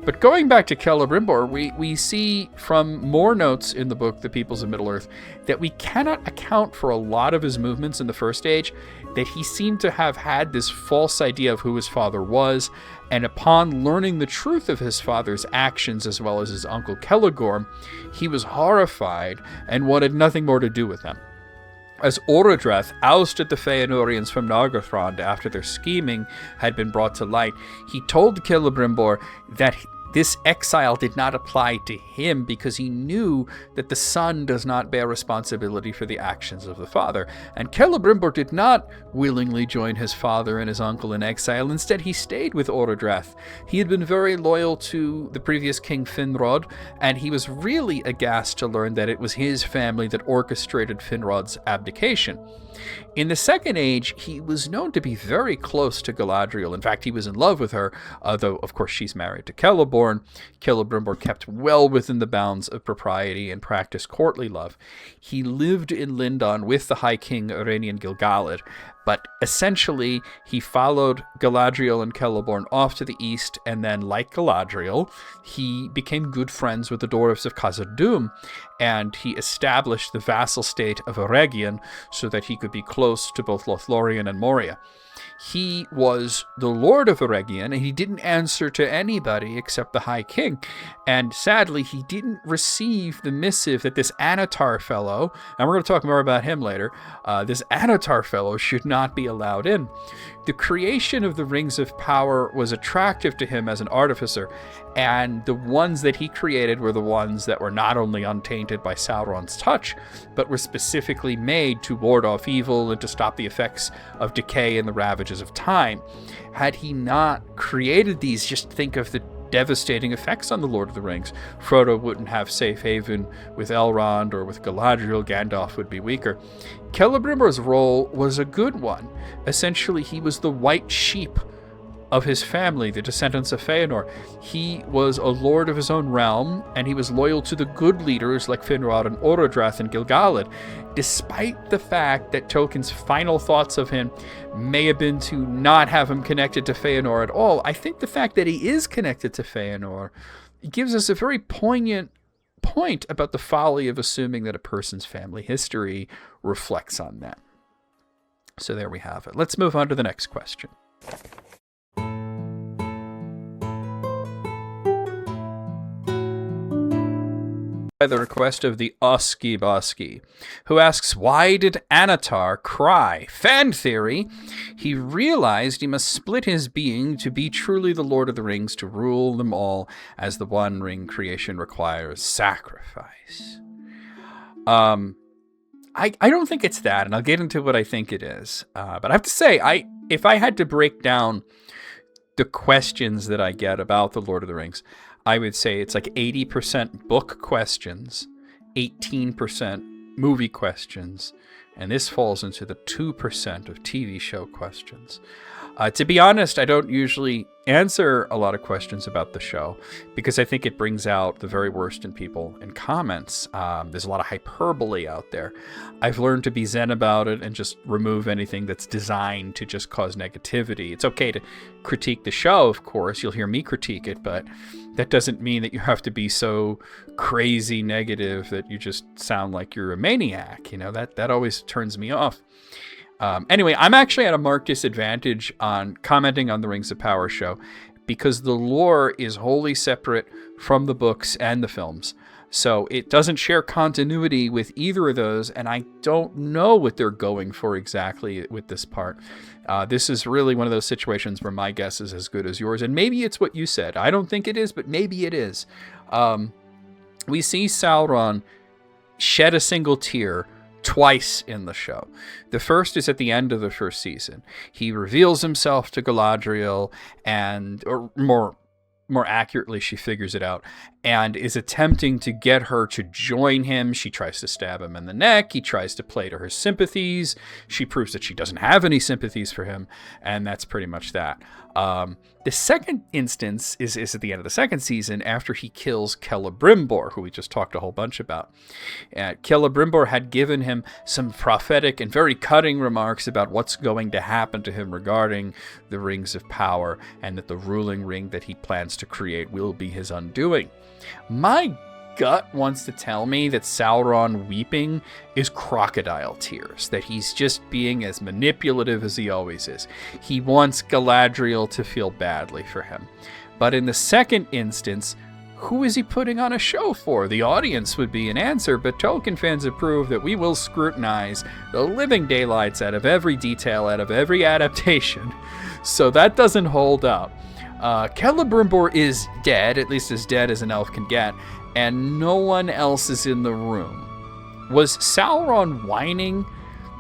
But going back to Celebrimbor, we see from more notes in the book, The Peoples of Middle-earth, that we cannot account for a lot of his movements in the First Age, that he seemed to have had this false idea of who his father was, and upon learning the truth of his father's actions as well as his uncle Celegorm, he was horrified and wanted nothing more to do with them. As Orodreth ousted the Feanorians from Nargothrond after their scheming had been brought to light, he told Celebrimbor that this exile did not apply to him because he knew that the son does not bear responsibility for the actions of the father. And Celebrimbor did not willingly join his father and his uncle in exile. Instead, he stayed with Orodreth. He had been very loyal to the previous king Finrod, and he was really aghast to learn that it was his family that orchestrated Finrod's abdication. In the Second Age, he was known to be very close to Galadriel. In fact, he was in love with her, though, of course, she's married to Celeborn. Celebrimbor kept well within the bounds of propriety and practiced courtly love. He lived in Lindon with the High King Iranian Gil-galad, but essentially, he followed Galadriel and Celeborn off to the east, and then, like Galadriel, he became good friends with the dwarves of Khazad-dûm, and he established the vassal state of Eregion so that he could be close to both Lothlorien and Moria. He was the Lord of Eregion, and he didn't answer to anybody except the High King. And sadly, he didn't receive the missive that this Annatar fellow, and we're going to talk more about him later, this Annatar fellow should not be allowed in. The creation of the Rings of Power was attractive to him as an artificer, and the ones that he created were the ones that were not only untainted by Sauron's touch, but were specifically made to ward off evil and to stop the effects of decay and the ravages of time. Had he not created these, just think of the devastating effects on the Lord of the Rings. Frodo wouldn't have safe haven with Elrond, or with Galadriel, Gandalf would be weaker. Celebrimbor's role was a good one. Essentially, he was the white sheep of his family, the descendants of Feanor. He was a lord of his own realm, and he was loyal to the good leaders like Finrod and Orodreth and Gil-galad, despite the fact that Tolkien's final thoughts of him may have been to not have him connected to Feanor at all. I think the fact that he is connected to Feanor gives us a very poignant point about the folly of assuming that a person's family history reflects on them. So there we have it. Let's move on to the next question. By the request of the Oski Boski, who asks, why did Annatar cry? Fan theory. He realized he must split his being to be truly the Lord of the Rings, to rule them all, as the One Ring creation requires sacrifice. I don't think it's that, and I'll get into what I think it is. But I have to say, if I had to break down the questions that I get about the Lord of the Rings, I would say it's like 80% book questions, 18% movie questions, and this falls into the 2% of TV show questions. To be honest, I don't usually answer a lot of questions about the show because I think it brings out the very worst in people in comments. There's a lot of hyperbole out there. I've learned to be zen about it and just remove anything that's designed to just cause negativity. It's okay to critique the show, of course. You'll hear me critique it, but that doesn't mean that you have to be so crazy negative that you just sound like you're a maniac. You know, that always turns me off. Anyway, I'm actually at a marked disadvantage on commenting on the Rings of Power show because the lore is wholly separate from the books and the films. So it doesn't share continuity with either of those, and I don't know what they're going for exactly with this part. This is really one of those situations where my guess is as good as yours, and maybe it's what you said. I don't think it is, but maybe it is. We see Sauron shed a single tear twice in the show. The first is at the end of the first season. He reveals himself to Galadriel, or more accurately, she figures it out, and is attempting to get her to join him. She tries to stab him in the neck. He tries to play to her sympathies. She proves that she doesn't have any sympathies for him, and that's pretty much that. The second instance is at the end of the second season after he kills Celebrimbor, who we just talked a whole bunch about. Celebrimbor had given him some prophetic and very cutting remarks about what's going to happen to him regarding the Rings of Power, and that the ruling ring that he plans to create will be his undoing. My gut wants to tell me that Sauron weeping is crocodile tears, that he's just being as manipulative as he always is. He wants Galadriel to feel badly for him. But in the second instance, who is he putting on a show for? The audience would be an answer, but Tolkien fans have proved that we will scrutinize the living daylights out of every detail, out of every adaptation. So that doesn't hold up. Celebrimbor is dead, at least as dead as an elf can get, and no one else is in the room. Was Sauron whining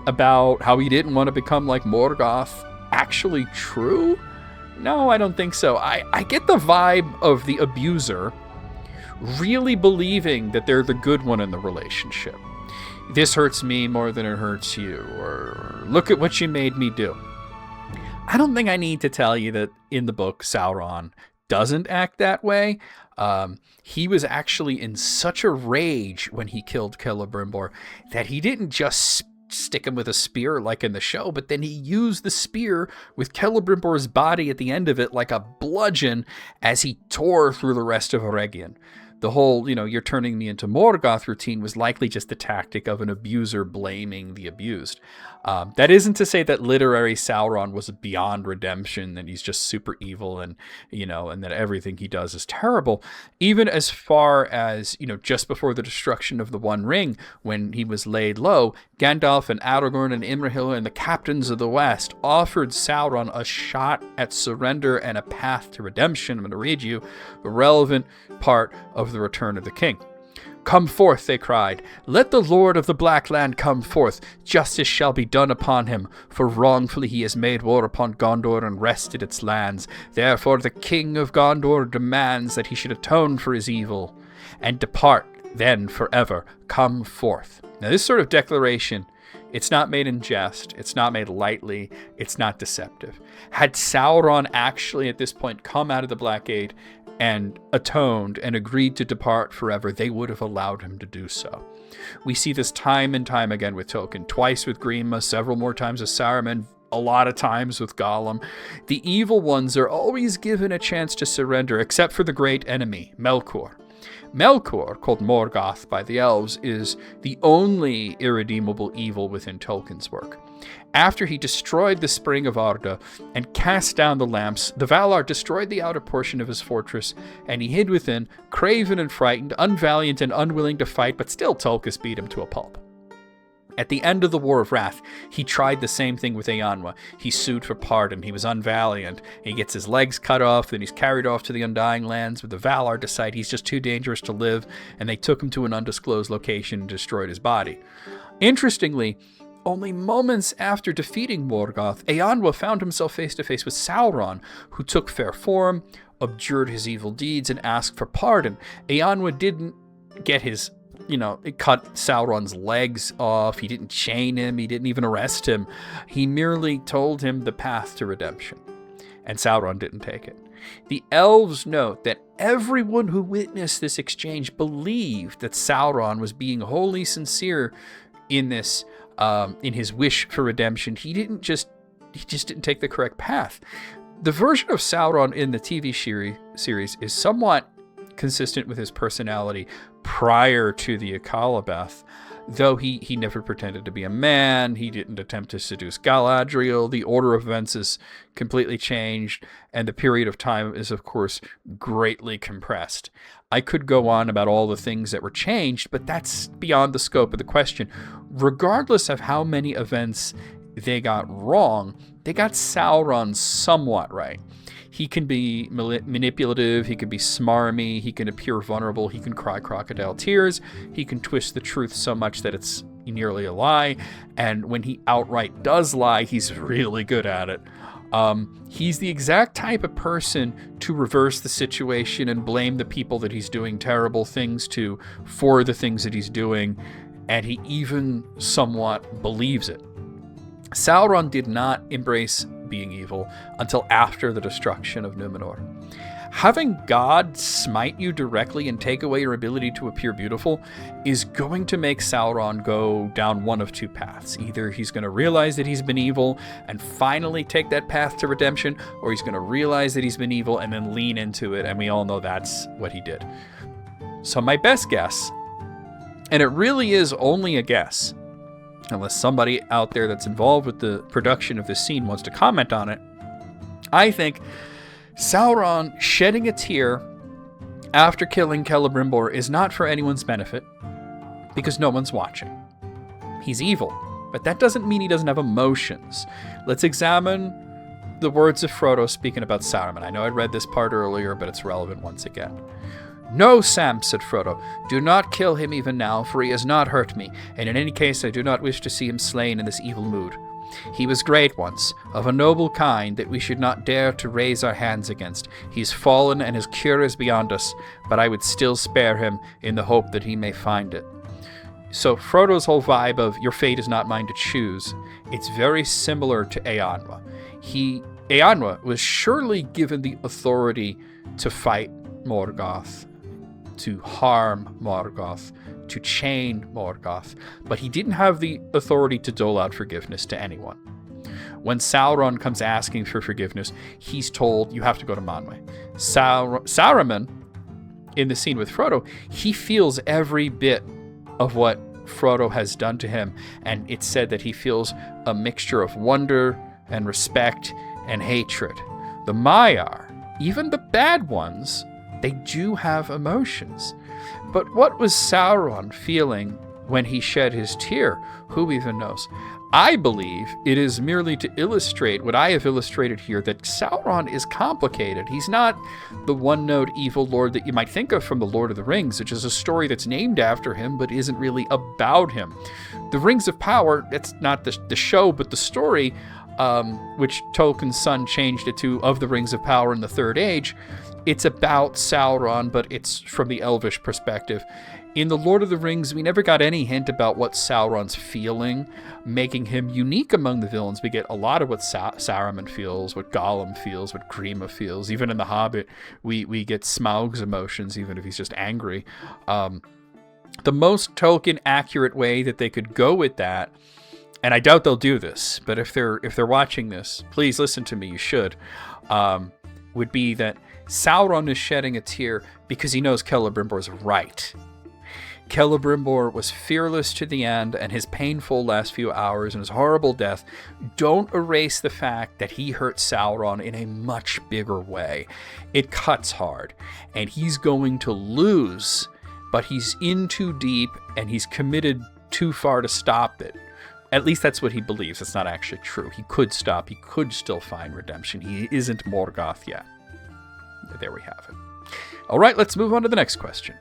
about how he didn't want to become like Morgoth actually true? No, I don't think so. I get the vibe of the abuser really believing that they're the good one in the relationship. This hurts me more than it hurts you, or look at what you made me do. I don't think I need to tell you that in the book, Sauron doesn't act that way. He was actually in such a rage when he killed Celebrimbor that he didn't just stick him with a spear like in the show, but then he used the spear with Celebrimbor's body at the end of it like a bludgeon as he tore through the rest of Eregion. The whole, you're turning me into Morgoth routine was likely just the tactic of an abuser blaming the abused. That isn't to say that literary Sauron was beyond redemption, that he's just super evil and that everything he does is terrible. Even as far as, just before the destruction of the One Ring, when he was laid low, Gandalf and Aragorn and Imrahil and the captains of the West offered Sauron a shot at surrender and a path to redemption. I'm going to read you the relevant part of the Return of the King. "Come forth," they cried. "Let the Lord of the Black Land come forth. Justice shall be done upon him, for wrongfully he has made war upon Gondor and wrested its lands. Therefore the King of Gondor demands that he should atone for his evil and depart then forever. Come forth." Now this sort of declaration, it's not made in jest, it's not made lightly, it's not deceptive. Had Sauron actually at this point come out of the Blackgate and atoned and agreed to depart forever, they would have allowed him to do so. We see this time and time again with Tolkien, twice with Grima, several more times with Saruman, a lot of times with Gollum. The evil ones are always given a chance to surrender, except for the great enemy, Melkor. Melkor, called Morgoth by the elves, is the only irredeemable evil within Tolkien's work. After he destroyed the Spring of Arda and cast down the lamps, the Valar destroyed the outer portion of his fortress, and he hid within, craven and frightened, unvaliant and unwilling to fight, but still Tulkas beat him to a pulp. At the end of the War of Wrath, he tried the same thing with Eanwa. He sued for pardon. He was unvaliant. He gets his legs cut off, then he's carried off to the Undying Lands, where the Valar decide he's just too dangerous to live, and they took him to an undisclosed location and destroyed his body. Interestingly, only moments after defeating Morgoth, Eanwa found himself face-to-face with Sauron, who took fair form, abjured his evil deeds, and asked for pardon. Eanwa didn't get his, it cut Sauron's legs off. He didn't chain him. He didn't even arrest him. He merely told him the path to redemption. And Sauron didn't take it. The elves note that everyone who witnessed this exchange believed that Sauron was being wholly sincere in this, in his wish for redemption. He just didn't take the correct path. The version of Sauron in the TV series is somewhat consistent with his personality prior to the Akalabeth, though he never pretended to be a man. He didn't attempt to seduce Galadriel. The order of events is completely changed, and the period of time is, of course, greatly compressed. I could go on about all the things that were changed, but that's beyond the scope of the question. Regardless of how many events they got wrong, they got Sauron somewhat right. He can be manipulative, he can be smarmy, he can appear vulnerable, he can cry crocodile tears, he can twist the truth so much that it's nearly a lie, and when he outright does lie, he's really good at it. He's the exact type of person to reverse the situation and blame the people that he's doing terrible things to for the things that he's doing, and he even somewhat believes it. Sauron did not embrace being evil until after the destruction of Numenor. Having God smite you directly and take away your ability to appear beautiful is going to make Sauron go down one of two paths. Either he's going to realize that he's been evil and finally take that path to redemption, or he's going to realize that he's been evil and then lean into it, and we all know that's what he did. So my best guess, and it really is only a guess, unless somebody out there that's involved with the production of this scene wants to comment on it, I think Sauron shedding a tear after killing Celebrimbor is not for anyone's benefit, because no one's watching. He's evil, but that doesn't mean he doesn't have emotions. Let's examine the words of Frodo speaking about Saruman. I know I read this part earlier, but it's relevant once again. "No, Sam," said Frodo, "do not kill him even now, for he has not hurt me, and in any case I do not wish to see him slain in this evil mood. He was great once, of a noble kind that we should not dare to raise our hands against. He is fallen and his cure is beyond us, but I would still spare him in the hope that he may find it." So Frodo's whole vibe of your fate is not mine to choose, it's very similar to Eanwa. Eanwa was surely given the authority to fight Morgoth, to harm Morgoth, to chain Morgoth, but he didn't have the authority to dole out forgiveness to anyone. When Sauron comes asking for forgiveness, he's told, you have to go to Manwë. Saruman, in the scene with Frodo, he feels every bit of what Frodo has done to him, and it's said that he feels a mixture of wonder and respect and hatred. The Maiar, even the bad ones, they do have emotions. But what was Sauron feeling when he shed his tear? Who even knows? I believe it is merely to illustrate what I have illustrated here, that Sauron is complicated. He's not the one-note evil lord that you might think of from The Lord of the Rings, which is a story that's named after him but isn't really about him. The Rings of Power, that's not the show, but the story, which Tolkien's son changed it to, of the Rings of Power in the Third Age, it's about Sauron, but it's from the elvish perspective. In The Lord of the Rings, we never got any hint about what Sauron's feeling, making him unique among the villains. We get a lot of what Saruman feels, what Gollum feels, what Grima feels. Even in The Hobbit, we get Smaug's emotions, even if he's just angry. The most Tolkien-accurate way that they could go with that, and I doubt they'll do this, but if they're watching this, please listen to me, you should, would be that Sauron is shedding a tear because he knows Celebrimbor's right. Celebrimbor was fearless to the end, and his painful last few hours and his horrible death don't erase the fact that he hurt Sauron in a much bigger way. It cuts hard, and he's going to lose, but he's in too deep, and he's committed too far to stop it. At least that's what he believes. It's not actually true. He could stop. He could still find redemption. He isn't Morgoth yet. There we have it. All right, let's move on to the next question.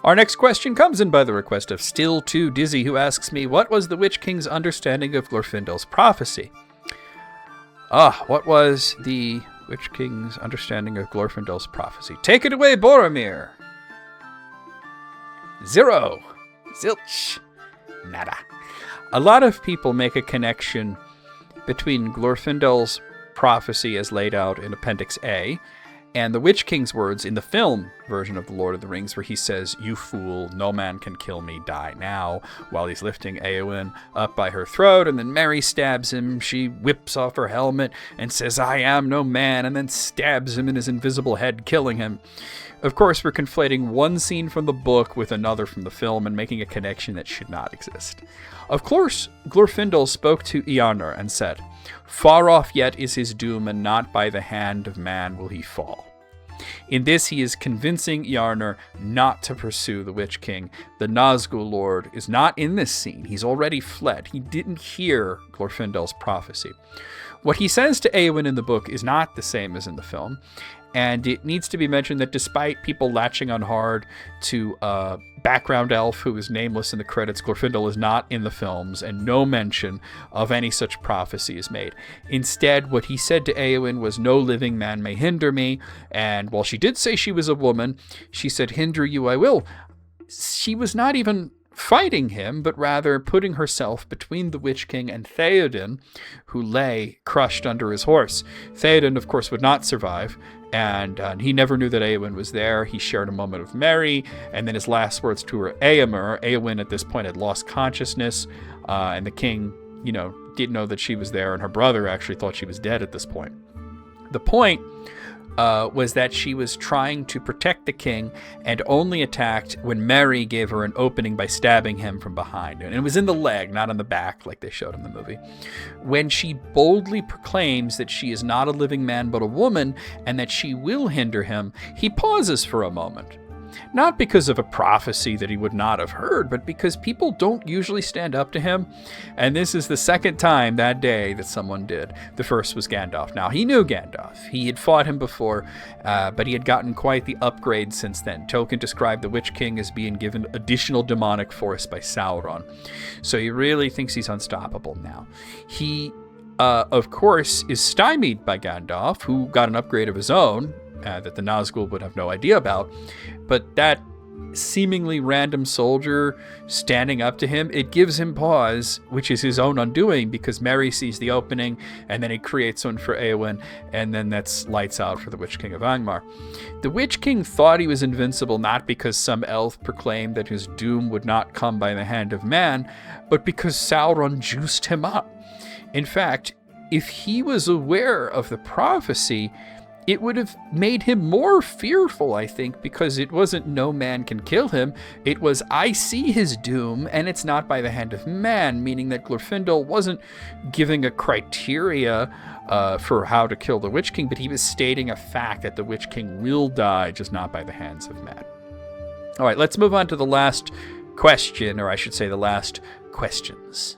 Our next question comes in by the request of Still Too Dizzy, who asks me, what was the Witch King's understanding of Glorfindel's prophecy? What was the Witch King's understanding of Glorfindel's prophecy? Take it away, Boromir. 0. Zilch. Nada. A lot of people make a connection between Glorfindel's prophecy as laid out in Appendix A and the Witch King's words in the film version of The Lord of the Rings, where he says, "You fool, no man can kill me, die now," while he's lifting Éowyn up by her throat, and then Merry stabs him. She whips off her helmet and says, "I am no man," and then stabs him in his invisible head, killing him. Of course, we're conflating one scene from the book with another from the film and making a connection that should not exist. Of course, Glorfindel spoke to Eärnur and said, "Far off yet is his doom, and not by the hand of man will he fall." In this, he is convincing Eärnur not to pursue the Witch King. The Nazgul Lord is not in this scene. He's already fled. He didn't hear Glorfindel's prophecy. What he says to Éowyn in the book is not the same as in the film. And it needs to be mentioned that despite people latching on hard to a background elf who is nameless in the credits, Glorfindel is not in the films, and no mention of any such prophecy is made. Instead, what he said to Éowyn was, "No living man may hinder me," and while she did say she was a woman, she said, "Hinder you I will." She was not even fighting him, but rather putting herself between the Witch King and Theoden, who lay crushed under his horse. Theoden, of course, would not survive, and he never knew that Éowyn was there. He shared a moment with Merry, and then his last words to her, Éomer. Éowyn at this point had lost consciousness, and the king, didn't know that she was there, and her brother actually thought she was dead at this point. The point was that she was trying to protect the king and only attacked when Merry gave her an opening by stabbing him from behind. And it was in the leg, not on the back like they showed in the movie. When she boldly proclaims that she is not a living man but a woman and that she will hinder him, he pauses for a moment. Not because of a prophecy that he would not have heard, but because people don't usually stand up to him. And this is the second time that day that someone did. The first was Gandalf. Now, he knew Gandalf. He had fought him before, but he had gotten quite the upgrade since then. Tolkien described the Witch King as being given additional demonic force by Sauron. So he really thinks he's unstoppable now. He, of course, is stymied by Gandalf, who got an upgrade of his own, that the Nazgul would have no idea about. But that seemingly random soldier standing up to him, it gives him pause, which is his own undoing, because Merry sees the opening, and then he creates one for Eowyn, and then that's lights out for the Witch King of Angmar. The Witch King thought he was invincible not because some elf proclaimed that his doom would not come by the hand of man, but because Sauron juiced him up. In fact, if he was aware of the prophecy, it would have made him more fearful, I think, because it wasn't no man can kill him. It was, I see his doom, and it's not by the hand of man, meaning that Glorfindel wasn't giving a criteria for how to kill the Witch King, but he was stating a fact that the Witch King will die, just not by the hands of man. All right, let's move on to the last question, or I should say the last questions.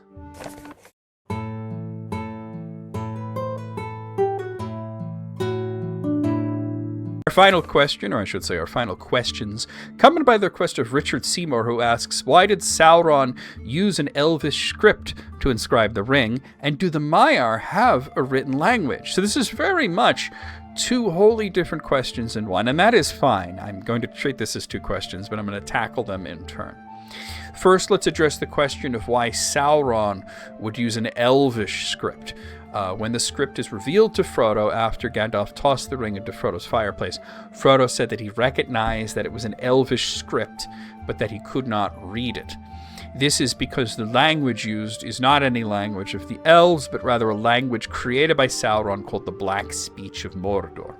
Our final question, or I should say our final questions, coming by the request of Richard Seymour, who asks, why did Sauron use an elvish script to inscribe the ring, and do the Maiar have a written language? So this is very much two wholly different questions in one, and that is fine. I'm going to treat this as two questions, but I'm going to tackle them in turn. First, let's address the question of why Sauron would use an elvish script. When the script is revealed to Frodo after Gandalf tossed the ring into Frodo's fireplace, Frodo said that he recognized that it was an elvish script, but that he could not read it. This is because the language used is not any language of the elves, but rather a language created by Sauron called the Black Speech of Mordor.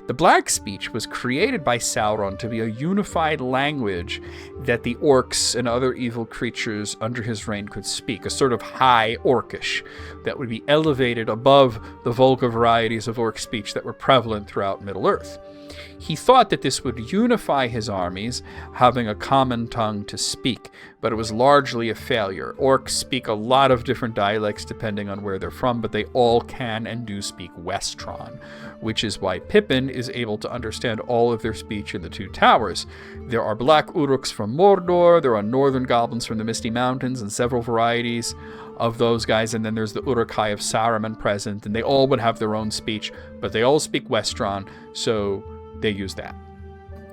The Black Speech was created by Sauron to be a unified language that the orcs and other evil creatures under his reign could speak, a sort of high orcish that would be elevated above the vulgar varieties of orc speech that were prevalent throughout Middle-earth. He thought that this would unify his armies, having a common tongue to speak, but it was largely a failure. Orcs speak a lot of different dialects depending on where they're from, but they all can and do speak Westron, which is why Pippin is able to understand all of their speech in the Two Towers. There are Black Uruks from Mordor, there are Northern Goblins from the Misty Mountains, and several varieties of those guys, and then there's the Uruk-hai of Saruman present, and they all would have their own speech, but they all speak Westron, so they use that.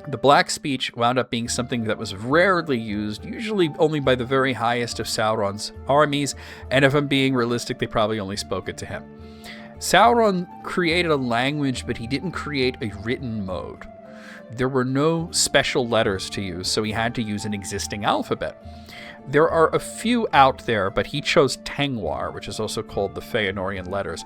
The Black Speech wound up being something that was rarely used, usually only by the very highest of Sauron's armies, and if I'm being realistic, they probably only spoke it to him. Sauron created a language, but he didn't create a written mode. There were no special letters to use, so he had to use an existing alphabet. There are a few out there, but he chose Tengwar, which is also called the Feanorian letters.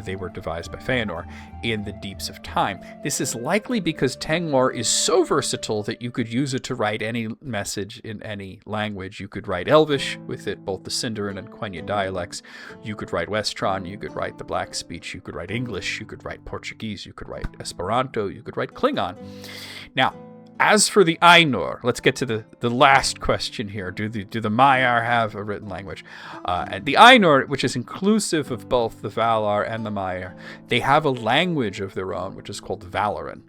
They were devised by Feanor in the deeps of time. This is likely because Tengwar is so versatile that you could use it to write any message in any language. You could write Elvish with it, both the Sindarin and Quenya dialects. You could write Westron, you could write the Black Speech, you could write English, you could write Portuguese, you could write Esperanto, you could write Klingon. Now, as for the Ainur, let's get to the last question here. Do the Maiar have a written language? And the Ainur, which is inclusive of both the Valar and the Maiar, they have a language of their own, which is called Valarin.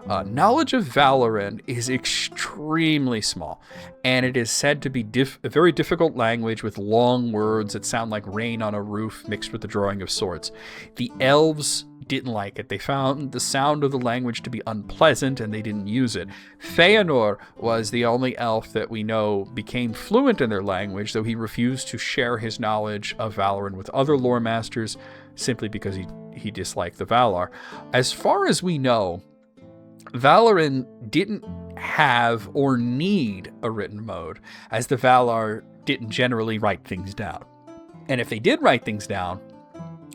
Knowledge of Valarin is extremely small, and it is said to be a very difficult language with long words that sound like rain on a roof mixed with the drawing of swords. The elves didn't like it. They found the sound of the language to be unpleasant, and they didn't use it. Feanor was the only elf that we know became fluent in their language, though he refused to share his knowledge of Valarin with other lore masters, simply because he disliked the Valar. As far as we know, Valarin didn't have or need a written mode, as the Valar didn't generally write things down. And if they did write things down,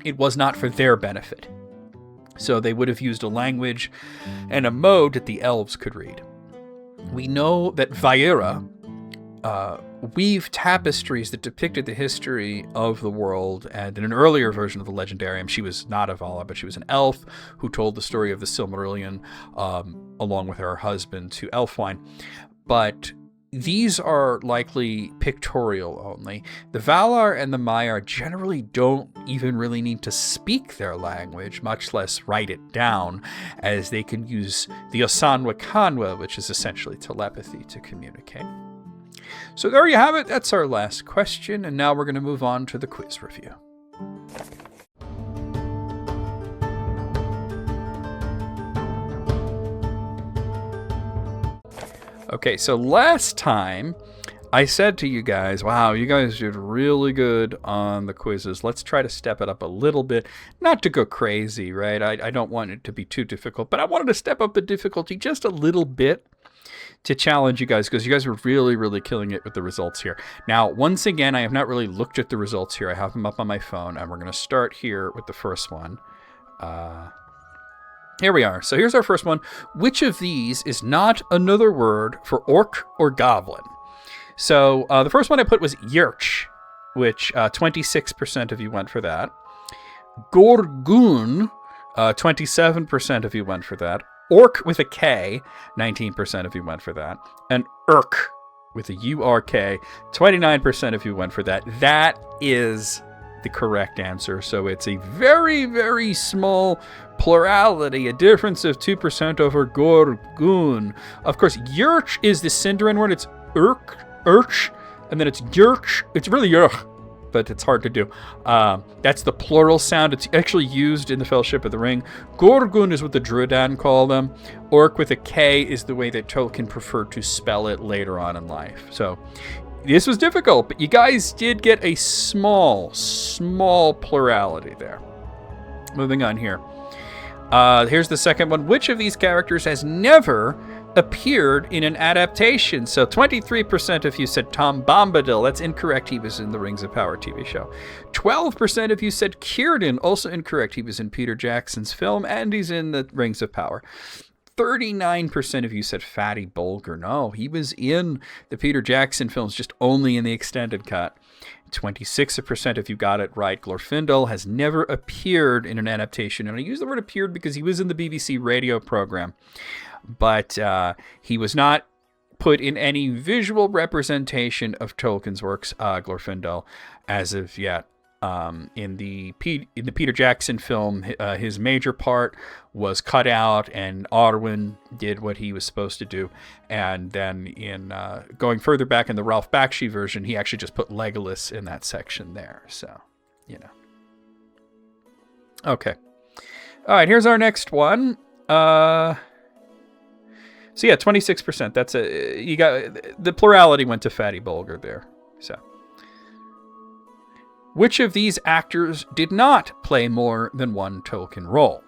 it was not for their benefit. So they would have used a language and a mode that the elves could read. We know that Vaira, weave tapestries that depicted the history of the world. And in an earlier version of the Legendarium, she was not a Valar, but she was an elf who told the story of the Silmarillion along with her husband to Elfwine. But these are likely pictorial only. The Valar and the Maiar generally don't even really need to speak their language, much less write it down, as they can use the Osanwa Kanwa, which is essentially telepathy, to communicate. So there you have it. That's our last question, and now we're going to move on to the quiz review. Okay, so last time I said to you guys, wow, you guys did really good on the quizzes. Let's try to step it up a little bit. Not to go crazy, right? I don't want it to be too difficult, but I wanted to step up the difficulty just a little bit to challenge you guys, because you guys were really, really killing it with the results here. Now, once again, I have not really looked at the results here. I have them up on my phone, and we're going to start here with the first one. Here we are. So here's our first one. Which of these is not another word for orc or goblin? So the first one I put was Yurch, which 26% of you went for that. Gorgun, 27% of you went for that. Orc with a K, 19% of you went for that. And Urk with a U-R-K, 29% of you went for that. That is the correct answer. So it's a very, very small plurality, a difference of 2% over Gorgun. Of course, Yurch is the Sindarin word. It's Urch, and then it's Yurch. It's really Yurch, but it's hard to do. That's the plural sound. It's actually used in the Fellowship of the Ring. Gorgun is what the Druidan call them. Orc with a K is the way that Tolkien preferred to spell it later on in life. So this was difficult, but you guys did get a small plurality there. Moving on here. Here's the second one. Which of these characters has never appeared in an adaptation? So 23% of you said Tom Bombadil. That's incorrect. He was in the Rings of Power TV show. 12% of you said Círdan. Also incorrect. He was in Peter Jackson's film, and he's in the Rings of Power. 39% of you said Fatty Bulger. No, he was in the Peter Jackson films, just only in the extended cut. 26% of you got it right. Glorfindel has never appeared in an adaptation. And I use the word appeared because he was in the BBC radio program. But he was not put in any visual representation of Tolkien's works, Glorfindel, as of yet. In the Peter Jackson film, his major part was cut out, and Arwen did what he was supposed to do. And then in going further back in the Ralph Bakshi version, he actually just put Legolas in that section there. So, you know. Okay. All right, here's our next one. So yeah, 26%. That's you got the plurality went to Fatty Bulger there. So. Which of these actors did not play more than one Tolkien role?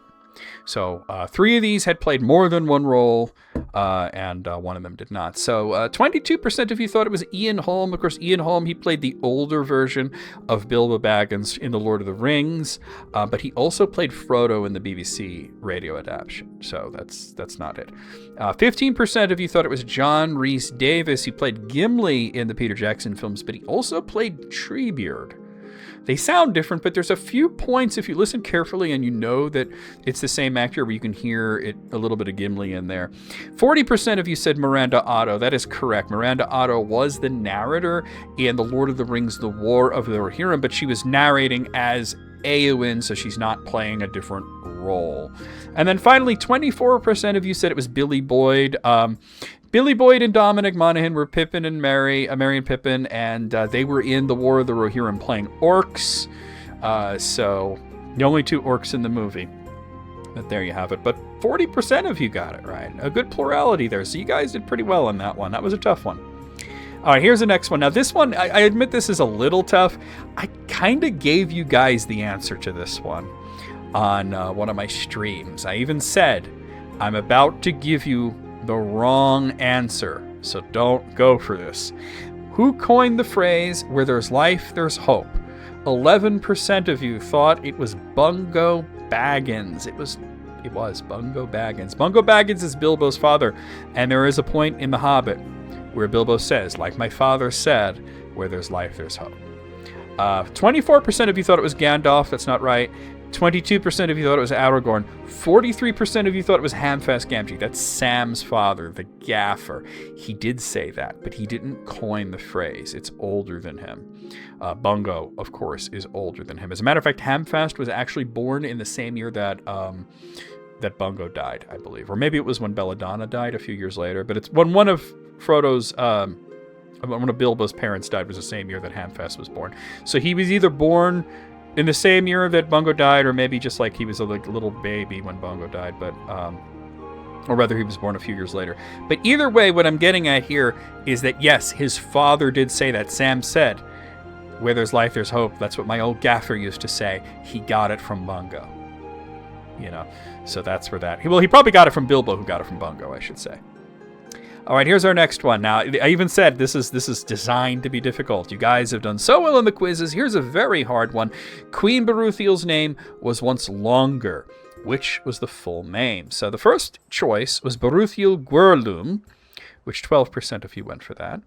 So 3 of these had played more than one role, and one of them did not. So 22% of you thought it was Ian Holm. Of course, Ian Holm, he played the older version of Bilbo Baggins in The Lord of the Rings, but he also played Frodo in the BBC radio adaptation. So that's not it. 15% of you thought it was John Rhys Davis. He played Gimli in the Peter Jackson films, but he also played Treebeard. They sound different, but there's a few points, if you listen carefully and you know that it's the same actor, where you can hear it a little bit of Gimli in there. 40% of you said Miranda Otto. That is correct. Miranda Otto was the narrator in The Lord of the Rings, The War of the Rohirrim, but she was narrating as Éowyn, so she's not playing a different role. And then finally, 24% of you said it was Billy Boyd. Billy Boyd and Dominic Monaghan were Pippin and Merry and Pippin, and they were in The War of the Rohirrim playing orcs. So the only 2 orcs in the movie. But there you have it. But 40% of you got it right. A good plurality there. So you guys did pretty well on that one. That was a tough one. All right, here's the next one. Now this one, I admit this is a little tough. I kind of gave you guys the answer to this one on one of my streams. I even said, I'm about to give you the wrong answer, so don't go for this. Who coined the phrase, where there's life, there's hope? 11% of you thought it was Bungo Baggins. It was Bungo Baggins. Bungo Baggins is Bilbo's father, and there is a point in The Hobbit where Bilbo says, like my father said, where there's life, there's hope. 24% of you thought it was Gandalf. That's not right. 22% of you thought it was Aragorn. 43% of you thought it was Hamfast Gamgee. That's Sam's father, the gaffer. He did say that, but he didn't coin the phrase. It's older than him. Bungo, of course, is older than him. As a matter of fact, Hamfast was actually born in the same year that that Bungo died, I believe. Or maybe it was when Belladonna died a few years later. But it's when one of Frodo's... one of Bilbo's parents died was the same year that Hamfast was born. So he was either born in the same year that Bungo died, or maybe just like he was a little baby when Bungo died, but or rather he was born a few years later. But either way, what I'm getting at here is that yes, his father did say that. Sam said, where there's life, there's hope. That's what my old gaffer used to say. He got it from Bungo. You know, so that's where that... Well, he probably got it from Bilbo, who got it from Bungo, I should say. All right, here's our next one. Now, I even said this is designed to be difficult. You guys have done so well in the quizzes. Here's a very hard one. Queen Beruthiel's name was once longer. Which was the full name? So the first choice was Beruthiel Gwyrlum, which 12% of you went for that.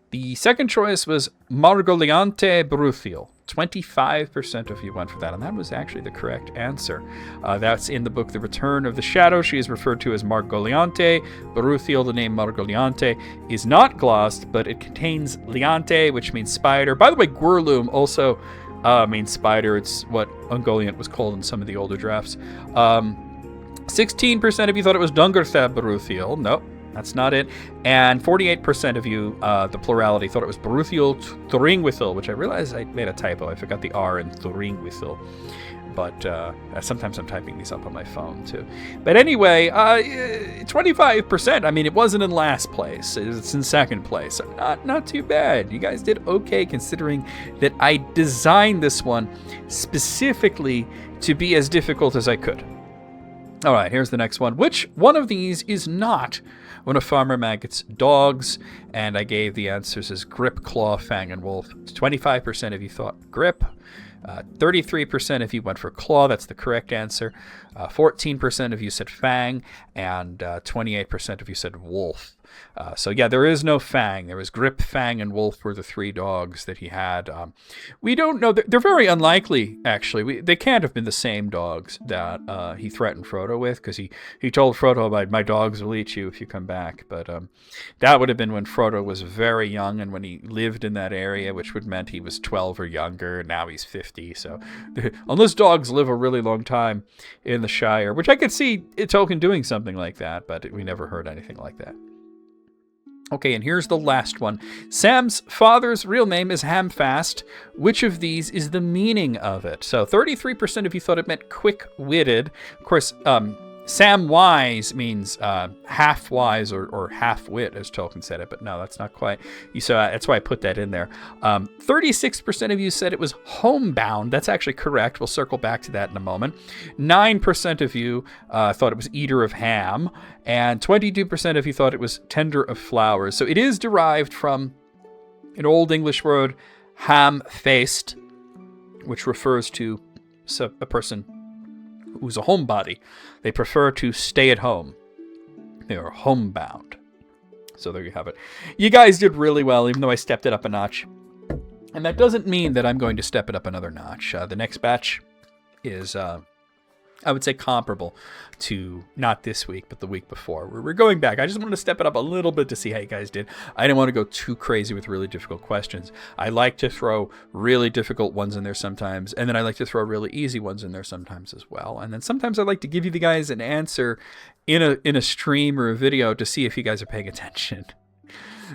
The second choice was Margoliante Beruthiel. 25% of you went for that, and that was actually the correct answer. That's in the book The Return of the Shadow. She is referred to as Margoliante. Beruthiel, the name Margoliante, is not glossed, but it contains liante, which means spider. By the way, Gwyrlum also means spider. It's what Ungoliant was called in some of the older drafts. 16% of you thought it was Dungerthab Beruthiel. Nope. That's not it. And 48% of you, the plurality, thought it was Beruthiel Thuringwithil, which I realized I made a typo. I forgot the R in Thuringwithil. But sometimes I'm typing these up on my phone, too. But anyway, 25%. I mean, it wasn't in last place. It's in second place. So not too bad. You guys did okay, considering that I designed this one specifically to be as difficult as I could. All right, here's the next one. Which one of these is not one of Farmer Maggot's dogs? And I gave the answers as Grip, Claw, Fang, and Wolf. 25% of you thought Grip. 33% of you went for Claw. That's the correct answer. 14% of you said Fang. And 28% of you said Wolf. So yeah, there is no Fang. There was Grip, Fang, and Wolf were the three dogs that he had. We don't know. They're very unlikely, actually. They can't have been the same dogs that he threatened Frodo with, because he told Frodo, my dogs will eat you if you come back. But that would have been when Frodo was very young and when he lived in that area, which would meant he was 12 or younger. Now he's 50. So unless dogs live a really long time in the Shire, which I could see Tolkien doing something like that, but we never heard anything like that. Okay, and here's the last one. Sam's father's real name is Hamfast. Which of these is the meaning of it? So 33% of you thought it meant quick-witted. Of course, Samwise means half-wise or half-wit, as Tolkien said it, but no, that's not quite. That's why I put that in there. 36% of you said it was homebound. That's actually correct. We'll circle back to that in a moment. 9% of you thought it was eater of ham, and 22% of you thought it was tender of flowers. So it is derived from an Old English word, ham-faced, which refers to a person who's a homebody. They prefer to stay at home. They are homebound. So there you have it. You guys did really well, even though I stepped it up a notch. And that doesn't mean that I'm going to step it up another notch. The next batch is, I would say, comparable to not this week, but the week before. We're going back. I just wanted to step it up a little bit to see how you guys did. I didn't want to go too crazy with really difficult questions. I like to throw really difficult ones in there sometimes, and then I like to throw really easy ones in there sometimes as well. And then sometimes I like to give you the guys an answer in a stream or a video to see if you guys are paying attention.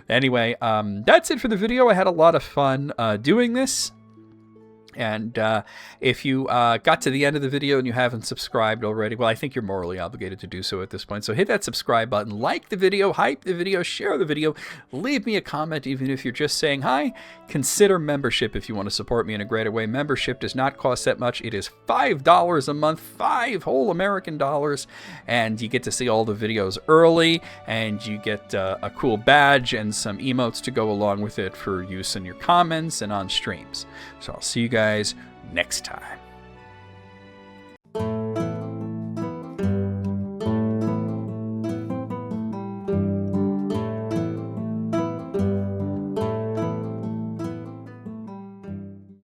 Anyway, that's it for the video. I had a lot of fun doing this. And if you got to the end of the video and you haven't subscribed already, well, I think you're morally obligated to do so at this point. So hit that subscribe button, like the video, hype the video, share the video, leave me a comment, even if you're just saying hi. Consider membership if you want to support me in a greater way. Membership does not cost that much. It is $5 a month, 5 whole American dollars, and you get to see all the videos early, and you get a cool badge and some emotes to go along with it for use in your comments and on streams. So I'll see you guys next time.